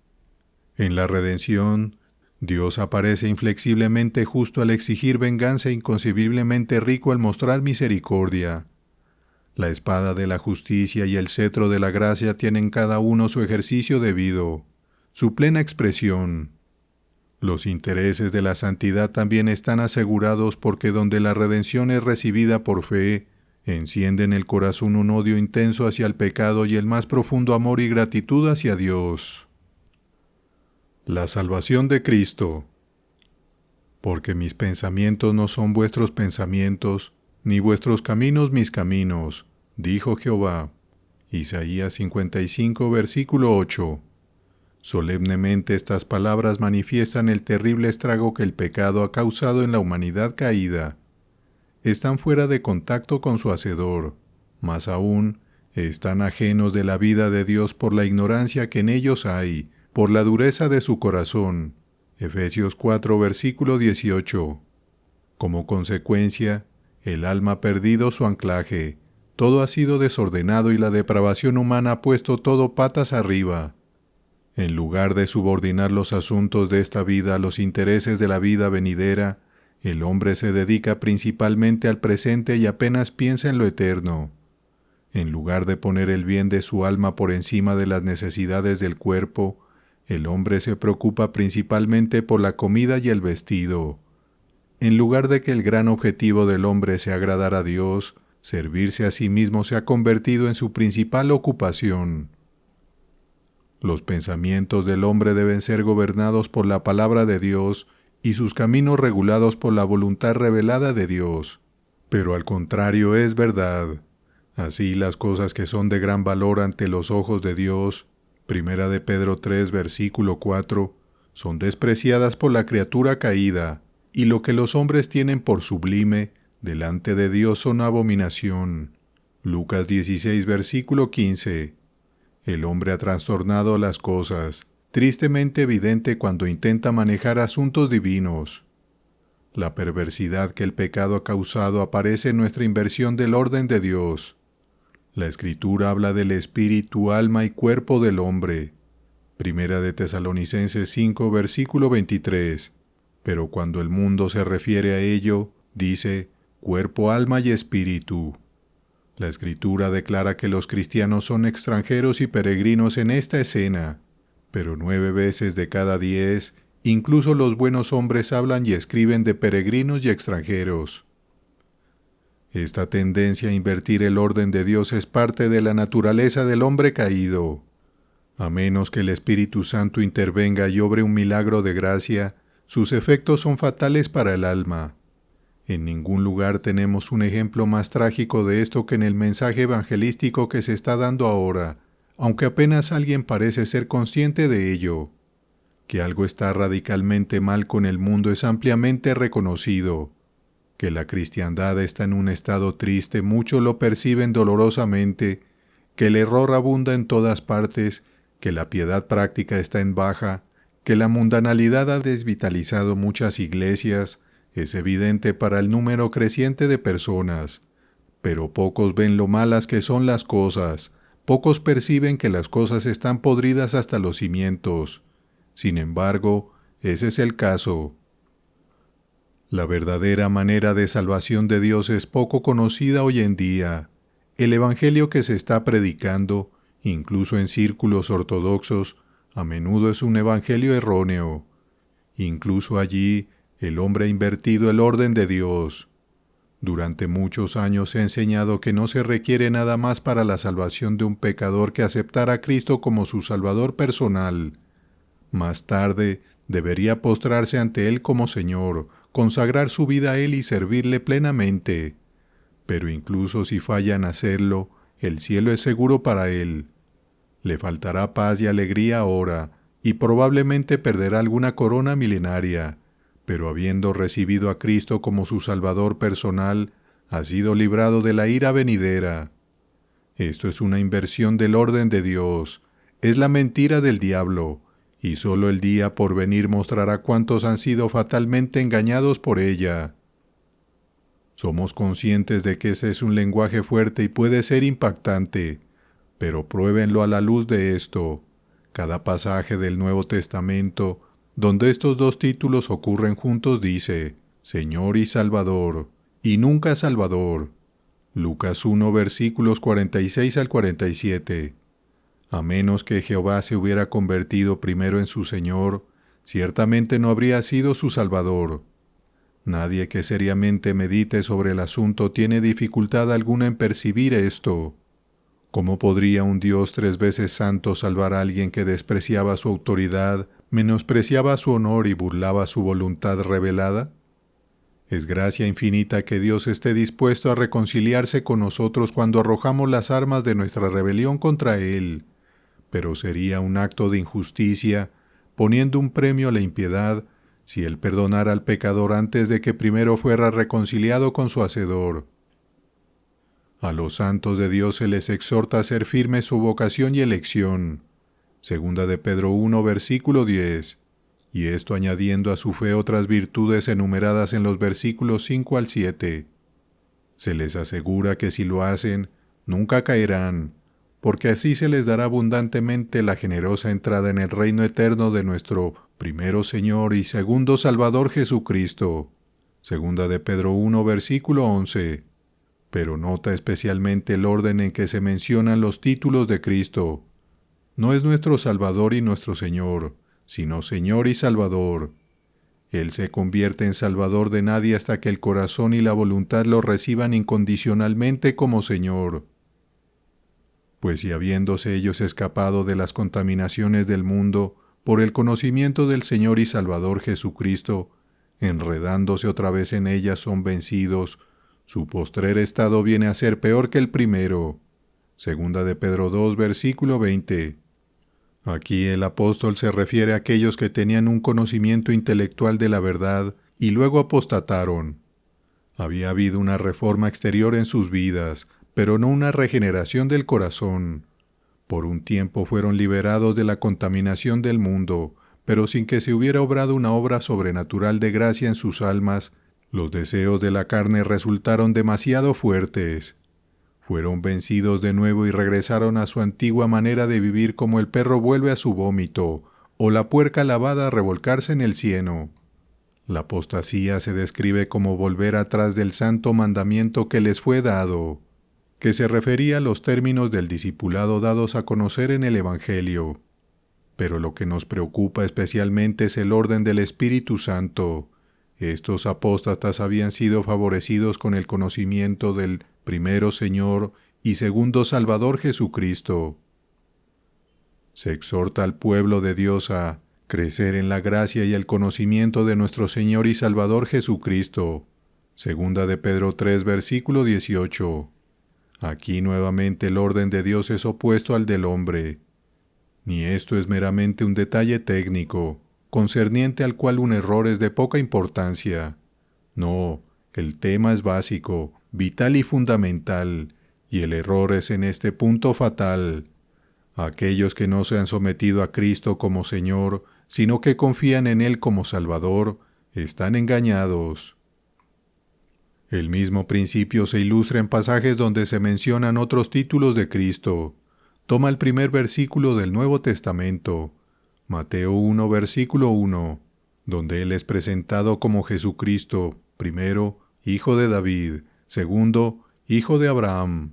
En la redención, Dios aparece inflexiblemente justo al exigir venganza e inconcebiblemente rico al mostrar misericordia. La espada de la justicia y el cetro de la gracia tienen cada uno su ejercicio debido, su plena expresión. Los intereses de la santidad también están asegurados porque donde la redención es recibida por fe, enciende en el corazón un odio intenso hacia el pecado y el más profundo amor y gratitud hacia Dios. La salvación de Cristo. Porque mis pensamientos no son vuestros pensamientos, ni vuestros caminos mis caminos, dijo Jehová. Isaías 55, versículo 8. Solemnemente estas palabras manifiestan el terrible estrago que el pecado ha causado en la humanidad caída. Están fuera de contacto con su Hacedor, más aún, están ajenos de la vida de Dios por la ignorancia que en ellos hay, por la dureza de su corazón. Efesios 4, versículo 18. Como consecuencia, el alma ha perdido su anclaje, todo ha sido desordenado y la depravación humana ha puesto todo patas arriba. En lugar de subordinar los asuntos de esta vida a los intereses de la vida venidera, el hombre se dedica principalmente al presente y apenas piensa en lo eterno. En lugar de poner el bien de su alma por encima de las necesidades del cuerpo, el hombre se preocupa principalmente por la comida y el vestido. En lugar de que el gran objetivo del hombre sea agradar a Dios, servirse a sí mismo se ha convertido en su principal ocupación. Los pensamientos del hombre deben ser gobernados por la palabra de Dios y sus caminos regulados por la voluntad revelada de Dios. Pero al contrario es verdad. Así las cosas que son de gran valor ante los ojos de Dios, 1 de Pedro 3, versículo 4, son despreciadas por la criatura caída, y lo que los hombres tienen por sublime, delante de Dios son abominación. Lucas 16, versículo 15. El hombre ha trastornado las cosas, tristemente evidente cuando intenta manejar asuntos divinos. La perversidad que el pecado ha causado aparece en nuestra inversión del orden de Dios. La Escritura habla del espíritu, alma y cuerpo del hombre. 1 de Tesalonicenses 5, versículo 23. Pero cuando el mundo se refiere a ello, dice cuerpo, alma y espíritu. La Escritura declara que los cristianos son extranjeros y peregrinos en esta escena, pero 9 veces de cada 10, incluso los buenos hombres hablan y escriben de peregrinos y extranjeros. Esta tendencia a invertir el orden de Dios es parte de la naturaleza del hombre caído. A menos que el Espíritu Santo intervenga y obre un milagro de gracia, sus efectos son fatales para el alma. En ningún lugar tenemos un ejemplo más trágico de esto que en el mensaje evangelístico que se está dando ahora, aunque apenas alguien parece ser consciente de ello. Que algo está radicalmente mal con el mundo es ampliamente reconocido. Que la cristiandad está en un estado triste, muchos lo perciben dolorosamente, que el error abunda en todas partes, que la piedad práctica está en baja, que la mundanalidad ha desvitalizado muchas iglesias, es evidente para el número creciente de personas, pero pocos ven lo malas que son las cosas, pocos perciben que las cosas están podridas hasta los cimientos. Sin embargo, ese es el caso. La verdadera manera de salvación de Dios es poco conocida hoy en día. El evangelio que se está predicando, incluso en círculos ortodoxos, a menudo es un evangelio erróneo. Incluso allí, el hombre ha invertido el orden de Dios. Durante muchos años he enseñado que no se requiere nada más para la salvación de un pecador que aceptar a Cristo como su Salvador personal. Más tarde, debería postrarse ante Él como Señor, consagrar su vida a Él y servirle plenamente. Pero incluso si falla en hacerlo, el cielo es seguro para él. Le faltará paz y alegría ahora, y probablemente perderá alguna corona milenaria, pero habiendo recibido a Cristo como su Salvador personal, ha sido librado de la ira venidera. Esto es una inversión del orden de Dios, es la mentira del diablo, y solo el día por venir mostrará cuántos han sido fatalmente engañados por ella. Somos conscientes de que ese es un lenguaje fuerte y puede ser impactante, pero pruébenlo a la luz de esto. Cada pasaje del Nuevo Testamento, donde estos dos títulos ocurren juntos, dice Señor y Salvador, y nunca Salvador. Lucas 1, versículos 46 al 47. A menos que Jehová se hubiera convertido primero en su Señor, ciertamente no habría sido su Salvador. Nadie que seriamente medite sobre el asunto tiene dificultad alguna en percibir esto. ¿Cómo podría un Dios 3 veces santo salvar a alguien que despreciaba su autoridad, menospreciaba su honor y burlaba su voluntad revelada? Es gracia infinita que Dios esté dispuesto a reconciliarse con nosotros cuando arrojamos las armas de nuestra rebelión contra Él, pero sería un acto de injusticia, poniendo un premio a la impiedad, si Él perdonara al pecador antes de que primero fuera reconciliado con su Hacedor. A los santos de Dios se les exhorta a ser firmes su vocación y elección. Segunda de Pedro 1, versículo 10. Y esto añadiendo a su fe otras virtudes enumeradas en los versículos 5 al 7. Se les asegura que si lo hacen, nunca caerán, porque así se les dará abundantemente la generosa entrada en el reino eterno de nuestro primero Señor y segundo Salvador Jesucristo. Segunda de Pedro 1, versículo 11. Pero nota especialmente el orden en que se mencionan los títulos de Cristo. No es nuestro Salvador y nuestro Señor, sino Señor y Salvador. Él se convierte en Salvador de nadie hasta que el corazón y la voluntad lo reciban incondicionalmente como Señor. Pues si habiéndose ellos escapado de las contaminaciones del mundo por el conocimiento del Señor y Salvador Jesucristo, enredándose otra vez en ellas son vencidos, su postrer estado viene a ser peor que el primero. Segunda de Pedro 2, versículo 20. Aquí el apóstol se refiere a aquellos que tenían un conocimiento intelectual de la verdad y luego apostataron. Había habido una reforma exterior en sus vidas, pero no una regeneración del corazón. Por un tiempo fueron liberados de la contaminación del mundo, pero sin que se hubiera obrado una obra sobrenatural de gracia en sus almas, los deseos de la carne resultaron demasiado fuertes. Fueron vencidos de nuevo y regresaron a su antigua manera de vivir como el perro vuelve a su vómito, o la puerca lavada a revolcarse en el cieno. La apostasía se describe como volver atrás del santo mandamiento que les fue dado, que se refería a los términos del discipulado dados a conocer en el Evangelio. Pero lo que nos preocupa especialmente es el orden del Espíritu Santo. Estos apóstatas habían sido favorecidos con el conocimiento del primero Señor y segundo Salvador Jesucristo. Se exhorta al pueblo de Dios a crecer en la gracia y el conocimiento de nuestro Señor y Salvador Jesucristo. Segunda de Pedro 3, versículo 18. Aquí nuevamente el orden de Dios es opuesto al del hombre. Ni esto es meramente un detalle técnico, concerniente al cual un error es de poca importancia. No, el tema es básico, vital y fundamental, y el error es en este punto fatal. Aquellos que no se han sometido a Cristo como Señor, sino que confían en Él como Salvador, están engañados. El mismo principio se ilustra en pasajes donde se mencionan otros títulos de Cristo. Toma el primer versículo del Nuevo Testamento, Mateo 1, versículo 1, donde Él es presentado como Jesucristo, primero, Hijo de David, segundo, Hijo de Abraham.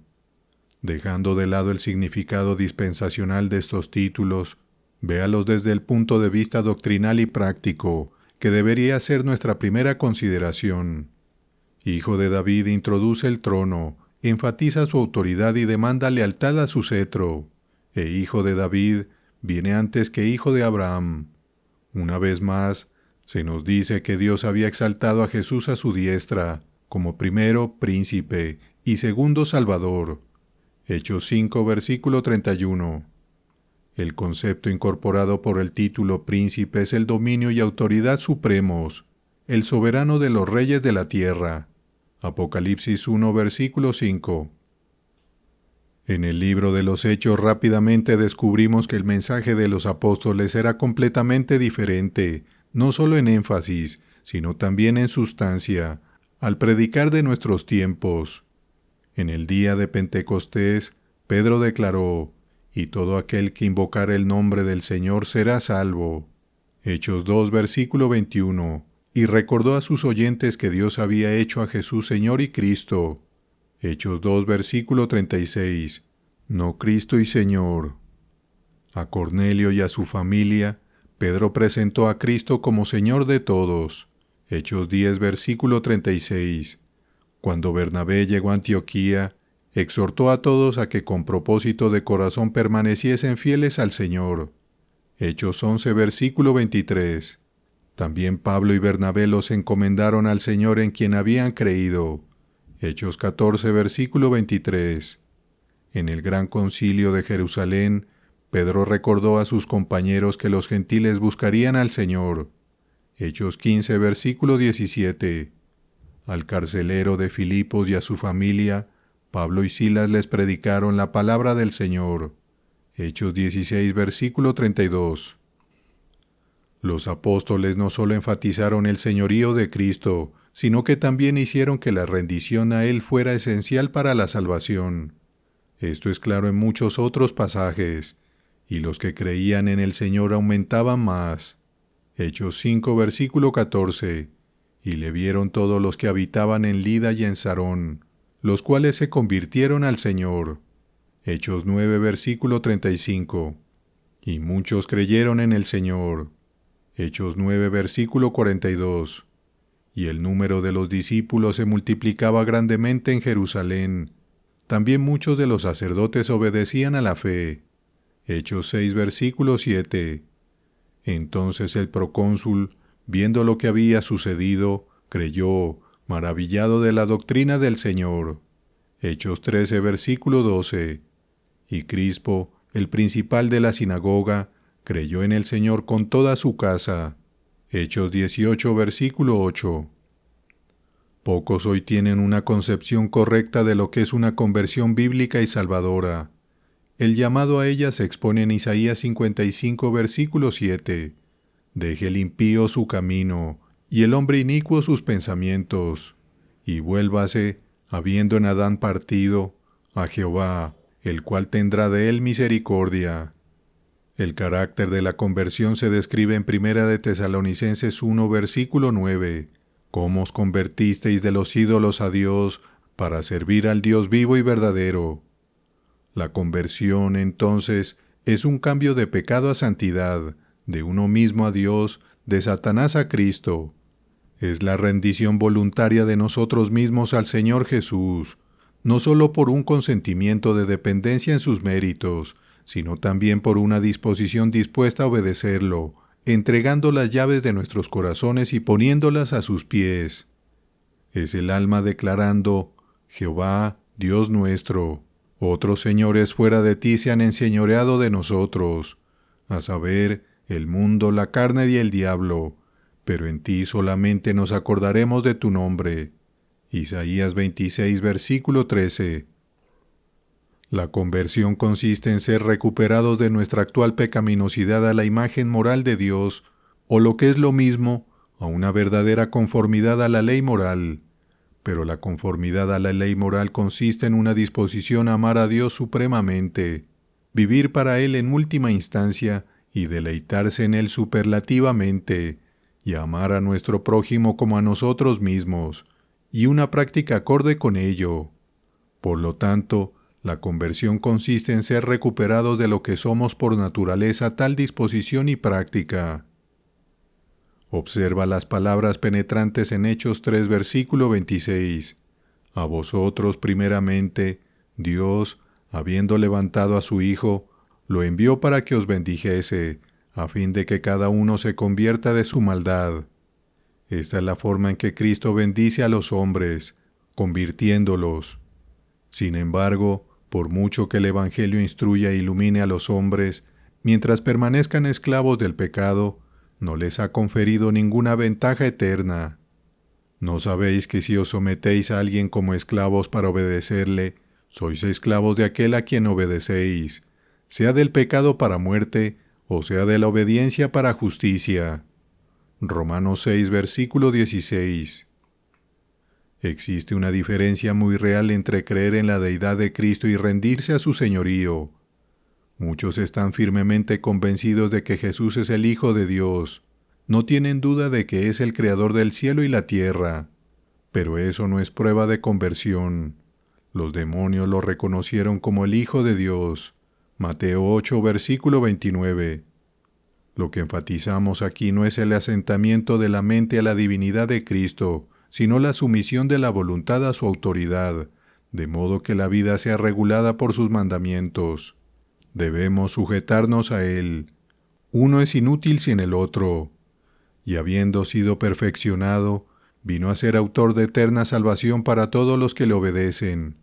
Dejando de lado el significado dispensacional de estos títulos, véalos desde el punto de vista doctrinal y práctico, que debería ser nuestra primera consideración. Hijo de David introduce el trono, enfatiza su autoridad y demanda lealtad a su cetro. Hijo de David viene antes que hijo de Abraham. Una vez más, se nos dice que Dios había exaltado a Jesús a su diestra, como primero príncipe y segundo salvador. Hechos 5, versículo 31. El concepto incorporado por el título príncipe es el dominio y autoridad supremos, el soberano de los reyes de la tierra. Apocalipsis 1, versículo 5. En el libro de los Hechos rápidamente descubrimos que el mensaje de los apóstoles era completamente diferente, no solo en énfasis, sino también en sustancia, al predicar de nuestros tiempos. En el día de Pentecostés, Pedro declaró: «Y todo aquel que invocar el nombre del Señor será salvo». Hechos 2, versículo 21. Y recordó a sus oyentes que Dios había hecho a Jesús Señor y Cristo. Hechos 2, versículo 36. No Cristo y Señor. A Cornelio y a su familia, Pedro presentó a Cristo como Señor de todos. Hechos 10, versículo 36. Cuando Bernabé llegó a Antioquía, exhortó a todos a que con propósito de corazón permaneciesen fieles al Señor. Hechos 11, versículo 23. También Pablo y Bernabé los encomendaron al Señor en quien habían creído. Hechos 14, versículo 23. En el gran concilio de Jerusalén, Pedro recordó a sus compañeros que los gentiles buscarían al Señor. Hechos 15, versículo 17. Al carcelero de Filipos y a su familia, Pablo y Silas les predicaron la palabra del Señor. Hechos 16, versículo 32. Los apóstoles no solo enfatizaron el señorío de Cristo, sino que también hicieron que la rendición a Él fuera esencial para la salvación. Esto es claro en muchos otros pasajes, y los que creían en el Señor aumentaban más. Hechos 5, versículo 14. Y le vieron todos los que habitaban en Lida y en Sarón, los cuales se convirtieron al Señor. Hechos 9, versículo 35. Y muchos creyeron en el Señor. Hechos 9, versículo 42. Y el número de los discípulos se multiplicaba grandemente en Jerusalén. También muchos de los sacerdotes obedecían a la fe. Hechos 6, versículo 7. Entonces el procónsul, viendo lo que había sucedido, creyó, maravillado de la doctrina del Señor. Hechos 13, versículo 12. Y Crispo, el principal de la sinagoga, creyó en el Señor con toda su casa. Hechos 18, versículo 8. Pocos hoy tienen una concepción correcta de lo que es una conversión bíblica y salvadora. El llamado a ella se expone en Isaías 55, versículo 7. Deje el impío su camino, y el hombre inicuo sus pensamientos, y vuélvase, habiendo en Adán partido, a Jehová, el cual tendrá de él misericordia. El carácter de la conversión se describe en 1 de Tesalonicenses 1, versículo 9. «Cómo os convertisteis de los ídolos a Dios, para servir al Dios vivo y verdadero». La conversión, entonces, es un cambio de pecado a santidad, de uno mismo a Dios, de Satanás a Cristo. Es la rendición voluntaria de nosotros mismos al Señor Jesús, no solo por un consentimiento de dependencia en sus méritos, sino también por una disposición dispuesta a obedecerlo, entregando las llaves de nuestros corazones y poniéndolas a sus pies. Es el alma declarando: «Jehová, Dios nuestro, otros señores fuera de ti se han enseñoreado de nosotros, a saber, el mundo, la carne y el diablo, pero en ti solamente nos acordaremos de tu nombre». Isaías 26, versículo 13. La conversión consiste en ser recuperados de nuestra actual pecaminosidad a la imagen moral de Dios, o lo que es lo mismo, a una verdadera conformidad a la ley moral. Pero la conformidad a la ley moral consiste en una disposición a amar a Dios supremamente, vivir para Él en última instancia y deleitarse en Él superlativamente, y amar a nuestro prójimo como a nosotros mismos, y una práctica acorde con ello. Por lo tanto, la conversión consiste en ser recuperados de lo que somos por naturaleza, tal disposición y práctica. Observa las palabras penetrantes en Hechos 3, versículo 26. A vosotros primeramente, Dios, habiendo levantado a su Hijo, lo envió para que os bendijese, a fin de que cada uno se convierta de su maldad. Esta es la forma en que Cristo bendice a los hombres, convirtiéndolos. Sin embargo, por mucho que el Evangelio instruya e ilumine a los hombres, mientras permanezcan esclavos del pecado, no les ha conferido ninguna ventaja eterna. ¿No sabéis que si os sometéis a alguien como esclavos para obedecerle, Sois esclavos de aquel a quien obedecéis, sea del pecado para muerte, o sea de la obediencia para justicia. Romanos 6, versículo 16. Existe una diferencia muy real entre creer en la deidad de Cristo y rendirse a su señorío. Muchos están firmemente convencidos de que Jesús es el Hijo de Dios. No tienen duda de que es el Creador del cielo y la tierra. Pero eso no es prueba de conversión. Los demonios lo reconocieron como el Hijo de Dios. Mateo 8, versículo 29. Lo que enfatizamos aquí no es el asentamiento de la mente a la divinidad de Cristo, sino la sumisión de la voluntad a su autoridad, de modo que la vida sea regulada por sus mandamientos. Debemos sujetarnos a Él. Uno es inútil sin el otro. Y habiendo sido perfeccionado, vino a ser autor de eterna salvación para todos los que le obedecen.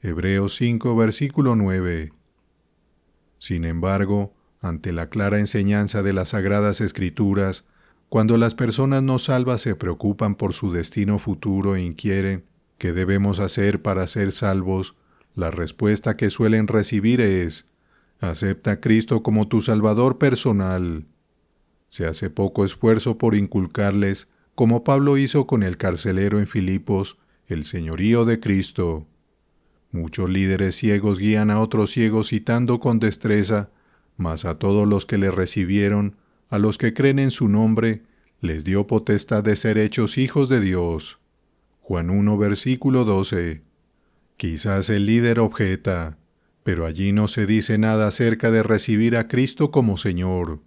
Hebreos 5, versículo 9. Sin embargo, ante la clara enseñanza de las Sagradas Escrituras, cuando las personas no salvas se preocupan por su destino futuro e inquieren qué debemos hacer para ser salvos, la respuesta que suelen recibir es: acepta a Cristo como tu Salvador personal. Se hace poco esfuerzo por inculcarles, como Pablo hizo con el carcelero en Filipos, el señorío de Cristo. Muchos líderes ciegos guían a otros ciegos citando con destreza, mas a todos los que le recibieron, a los que creen en su nombre, les dio potestad de ser hechos hijos de Dios. Juan 1, versículo 12. Quizás el líder objeta, pero allí no se dice nada acerca de recibir a Cristo como Señor.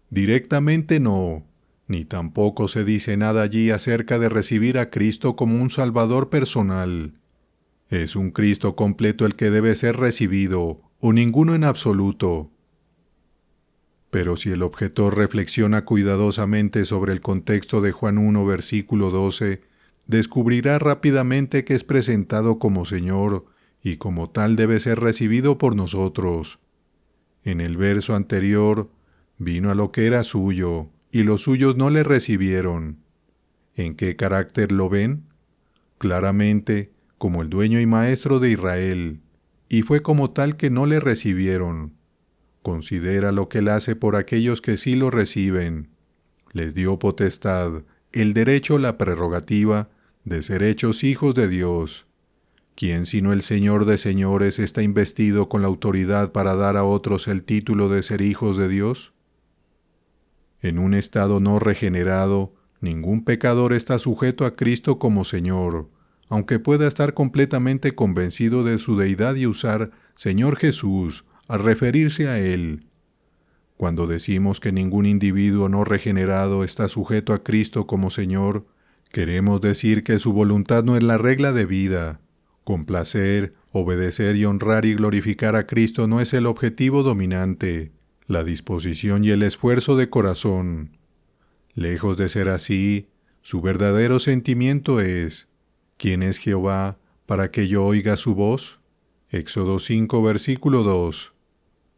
Directamente no, ni tampoco se dice nada allí acerca de recibir a Cristo como un Salvador personal. Es un Cristo completo el que debe ser recibido, o ninguno en absoluto. Pero si el objetor reflexiona cuidadosamente sobre el contexto de Juan 1, versículo 12, descubrirá rápidamente que es presentado como Señor y como tal debe ser recibido por nosotros. En el verso anterior, vino a lo que era suyo, y los suyos no le recibieron. ¿En qué carácter lo ven? Claramente, como el dueño y maestro de Israel, y fue como tal que no le recibieron. Considera lo que él hace por aquellos que sí lo reciben. Les dio potestad, el derecho, la prerrogativa de ser hechos hijos de Dios. ¿Quién sino el Señor de señores está investido con la autoridad para dar a otros el título de ser hijos de Dios? En un estado no regenerado, ningún pecador está sujeto a Cristo como Señor, aunque pueda estar completamente convencido de su deidad y usar Señor Jesús al referirse a Él. Cuando decimos que ningún individuo no regenerado está sujeto a Cristo como Señor, queremos decir que su voluntad no es la regla de vida. Complacer, obedecer y honrar y glorificar a Cristo no es el objetivo dominante, la disposición y el esfuerzo de corazón. Lejos de ser así, su verdadero sentimiento es: ¿quién es Jehová para que yo oiga su voz? Éxodo 5, versículo 2.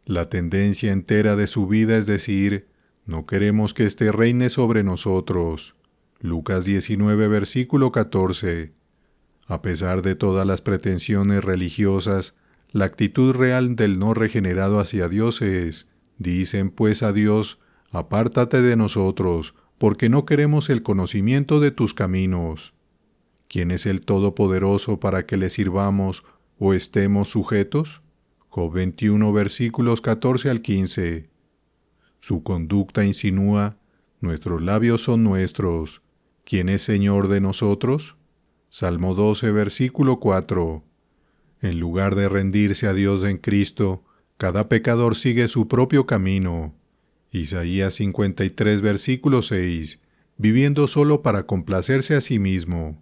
La tendencia entera de su vida es decir: no queremos que éste reine sobre nosotros. Lucas 19, versículo 14. A pesar de todas las pretensiones religiosas, la actitud real del no regenerado hacia Dios es: dicen pues a Dios, apártate de nosotros, porque no queremos el conocimiento de tus caminos. ¿Quién es el Todopoderoso para que le sirvamos o estemos sujetos? Job 21, versículos 14 al 15. Su conducta insinúa: nuestros labios son nuestros. ¿Quién es Señor de nosotros? Salmo 12, versículo 4. En lugar de rendirse a Dios en Cristo, cada pecador sigue su propio camino. Isaías 53, versículo 6. Viviendo solo para complacerse a sí mismo.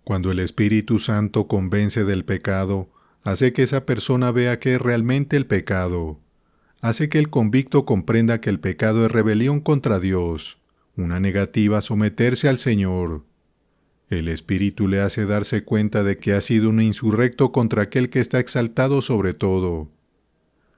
Cuando el Espíritu Santo convence del pecado, hace que esa persona vea qué es realmente el pecado. Hace que el convicto comprenda que el pecado es rebelión contra Dios, una negativa a someterse al Señor. El Espíritu le hace darse cuenta de que ha sido un insurrecto contra aquel que está exaltado sobre todo.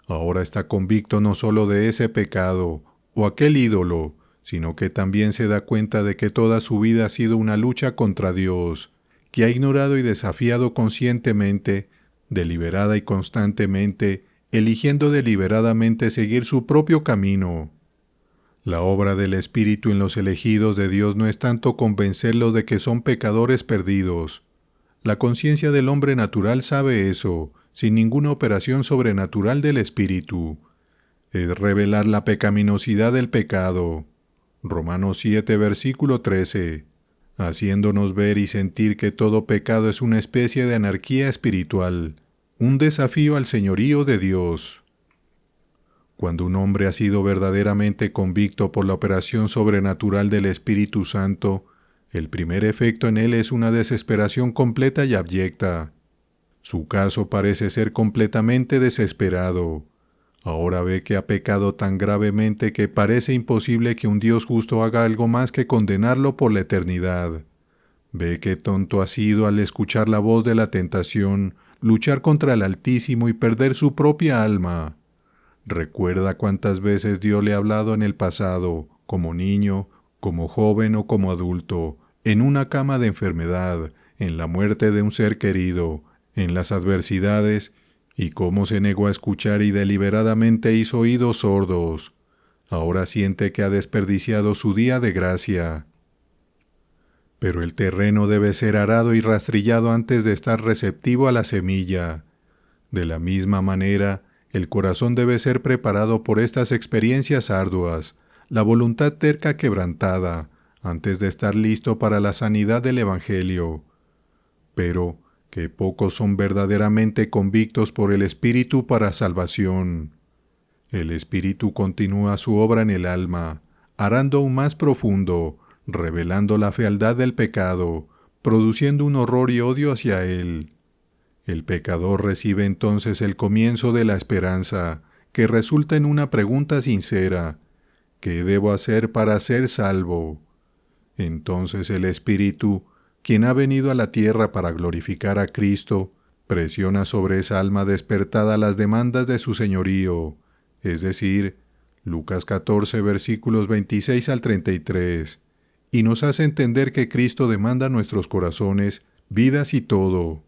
Ahora está convicto no solo de ese pecado o aquel ídolo, sino que también se da cuenta de que toda su vida ha sido una lucha contra Dios, que ha ignorado y desafiado conscientemente, deliberada y constantemente, eligiendo deliberadamente seguir su propio camino. La obra del Espíritu en los elegidos de Dios no es tanto convencerlos de que son pecadores perdidos. La conciencia del hombre natural sabe eso, sin ninguna operación sobrenatural del Espíritu. Es revelar la pecaminosidad del pecado. Romanos 7, versículo 13. Haciéndonos ver y sentir que todo pecado es una especie de anarquía espiritual, un desafío al señorío de Dios. Cuando un hombre ha sido verdaderamente convicto por la operación sobrenatural del Espíritu Santo, el primer efecto en él es una desesperación completa y abyecta. Su caso parece ser completamente desesperado. Ahora ve que ha pecado tan gravemente que parece imposible que un Dios justo haga algo más que condenarlo por la eternidad. Ve qué tonto ha sido al escuchar la voz de la tentación, luchar contra el Altísimo y perder su propia alma. Recuerda cuántas veces Dios le ha hablado en el pasado, como niño, como joven o como adulto, en una cama de enfermedad, en la muerte de un ser querido, en las adversidades, y cómo se negó a escuchar y deliberadamente hizo oídos sordos. Ahora siente que ha desperdiciado su día de gracia. Pero el terreno debe ser arado y rastrillado antes de estar receptivo a la semilla. De la misma manera, el corazón debe ser preparado por estas experiencias arduas, la voluntad terca quebrantada, antes de estar listo para la sanidad del Evangelio. Pero, que pocos son verdaderamente convictos por el Espíritu para salvación. El Espíritu continúa su obra en el alma, arando aún más profundo, revelando la fealdad del pecado, produciendo un horror y odio hacia él. El pecador recibe entonces el comienzo de la esperanza, que resulta en una pregunta sincera: ¿qué debo hacer para ser salvo? Entonces el Espíritu, quien ha venido a la tierra para glorificar a Cristo, presiona sobre esa alma despertada las demandas de su señorío, es decir, Lucas 14, versículos 26 al 33, y nos hace entender que Cristo demanda a nuestros corazones vidas y todo.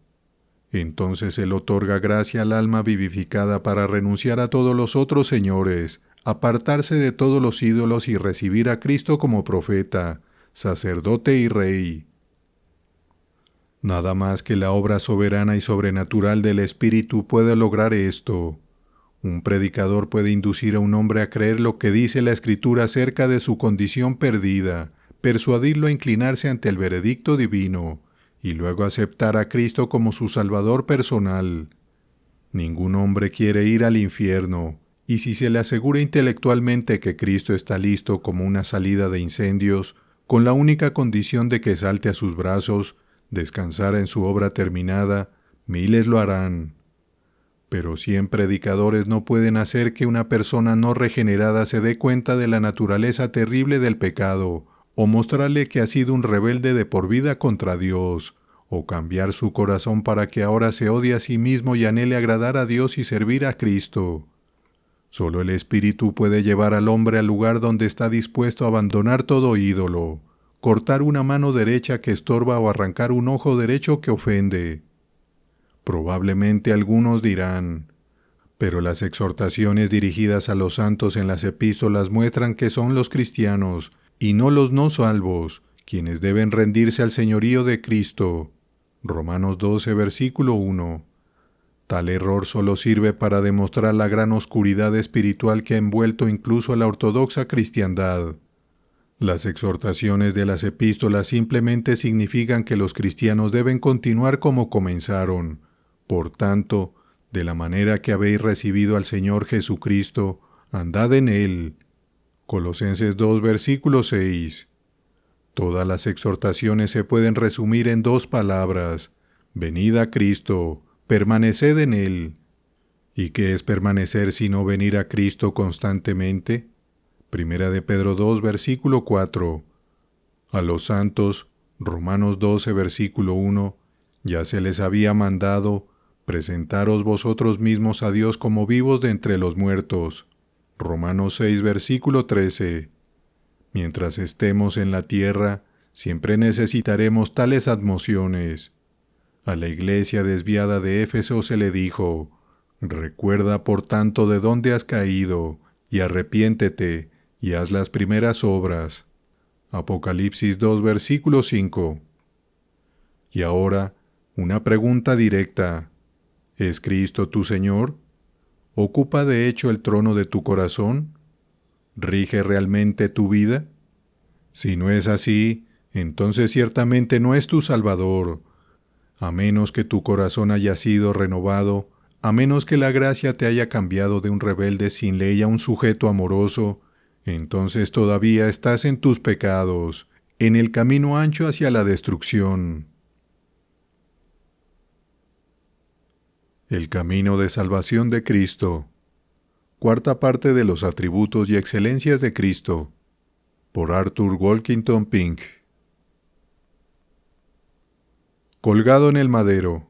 Entonces Él otorga gracia al alma vivificada para renunciar a todos los otros señores, apartarse de todos los ídolos y recibir a Cristo como profeta, sacerdote y rey. Nada más que la obra soberana y sobrenatural del Espíritu puede lograr esto. Un predicador puede inducir a un hombre a creer lo que dice la Escritura acerca de su condición perdida, persuadirlo a inclinarse ante el veredicto divino, y luego aceptar a Cristo como su Salvador personal. Ningún hombre quiere ir al infierno, y si se le asegura intelectualmente que Cristo está listo como una salida de incendios, con la única condición de que salte a sus brazos, descansar en su obra terminada, miles lo harán. Pero 100 predicadores no pueden hacer que una persona no regenerada se dé cuenta de la naturaleza terrible del pecado, o mostrarle que ha sido un rebelde de por vida contra Dios, o cambiar su corazón para que ahora se odie a sí mismo y anhele agradar a Dios y servir a Cristo. Solo el Espíritu puede llevar al hombre al lugar donde está dispuesto a abandonar todo ídolo, cortar una mano derecha que estorba o arrancar un ojo derecho que ofende. Probablemente algunos dirán: pero las exhortaciones dirigidas a los santos en las epístolas muestran que son los cristianos, y no los no salvos, quienes deben rendirse al señorío de Cristo. Romanos 12, versículo 1. Tal error solo sirve para demostrar la gran oscuridad espiritual que ha envuelto incluso a la ortodoxa cristiandad. Las exhortaciones de las epístolas simplemente significan que los cristianos deben continuar como comenzaron. Por tanto, de la manera que habéis recibido al Señor Jesucristo, andad en Él. Colosenses 2, versículo 6. Todas las exhortaciones se pueden resumir en dos palabras: venid a Cristo, permaneced en Él. ¿Y qué es permanecer sino venir a Cristo constantemente? Primera de Pedro 2, versículo 4. A los santos, Romanos 12, versículo 1, ya se les había mandado: presentaros vosotros mismos a Dios como vivos de entre los muertos. Romanos 6, versículo 13. Mientras estemos en la tierra, siempre necesitaremos tales admociones. A la iglesia desviada de Éfeso se le dijo: recuerda por tanto de dónde has caído, y arrepiéntete, y haz las primeras obras. Apocalipsis 2, versículo 5. Y ahora, una pregunta directa. ¿Es Cristo tu Señor? ¿Ocupa de hecho el trono de tu corazón? ¿Rige realmente tu vida? Si no es así, entonces ciertamente no es tu Salvador. A menos que tu corazón haya sido renovado, a menos que la gracia te haya cambiado de un rebelde sin ley a un sujeto amoroso, entonces todavía estás en tus pecados, en el camino ancho hacia la destrucción. El camino de salvación de Cristo. Cuarta parte de los atributos y excelencias de Cristo. Por Arthur Walkington Pink. Colgado en el madero,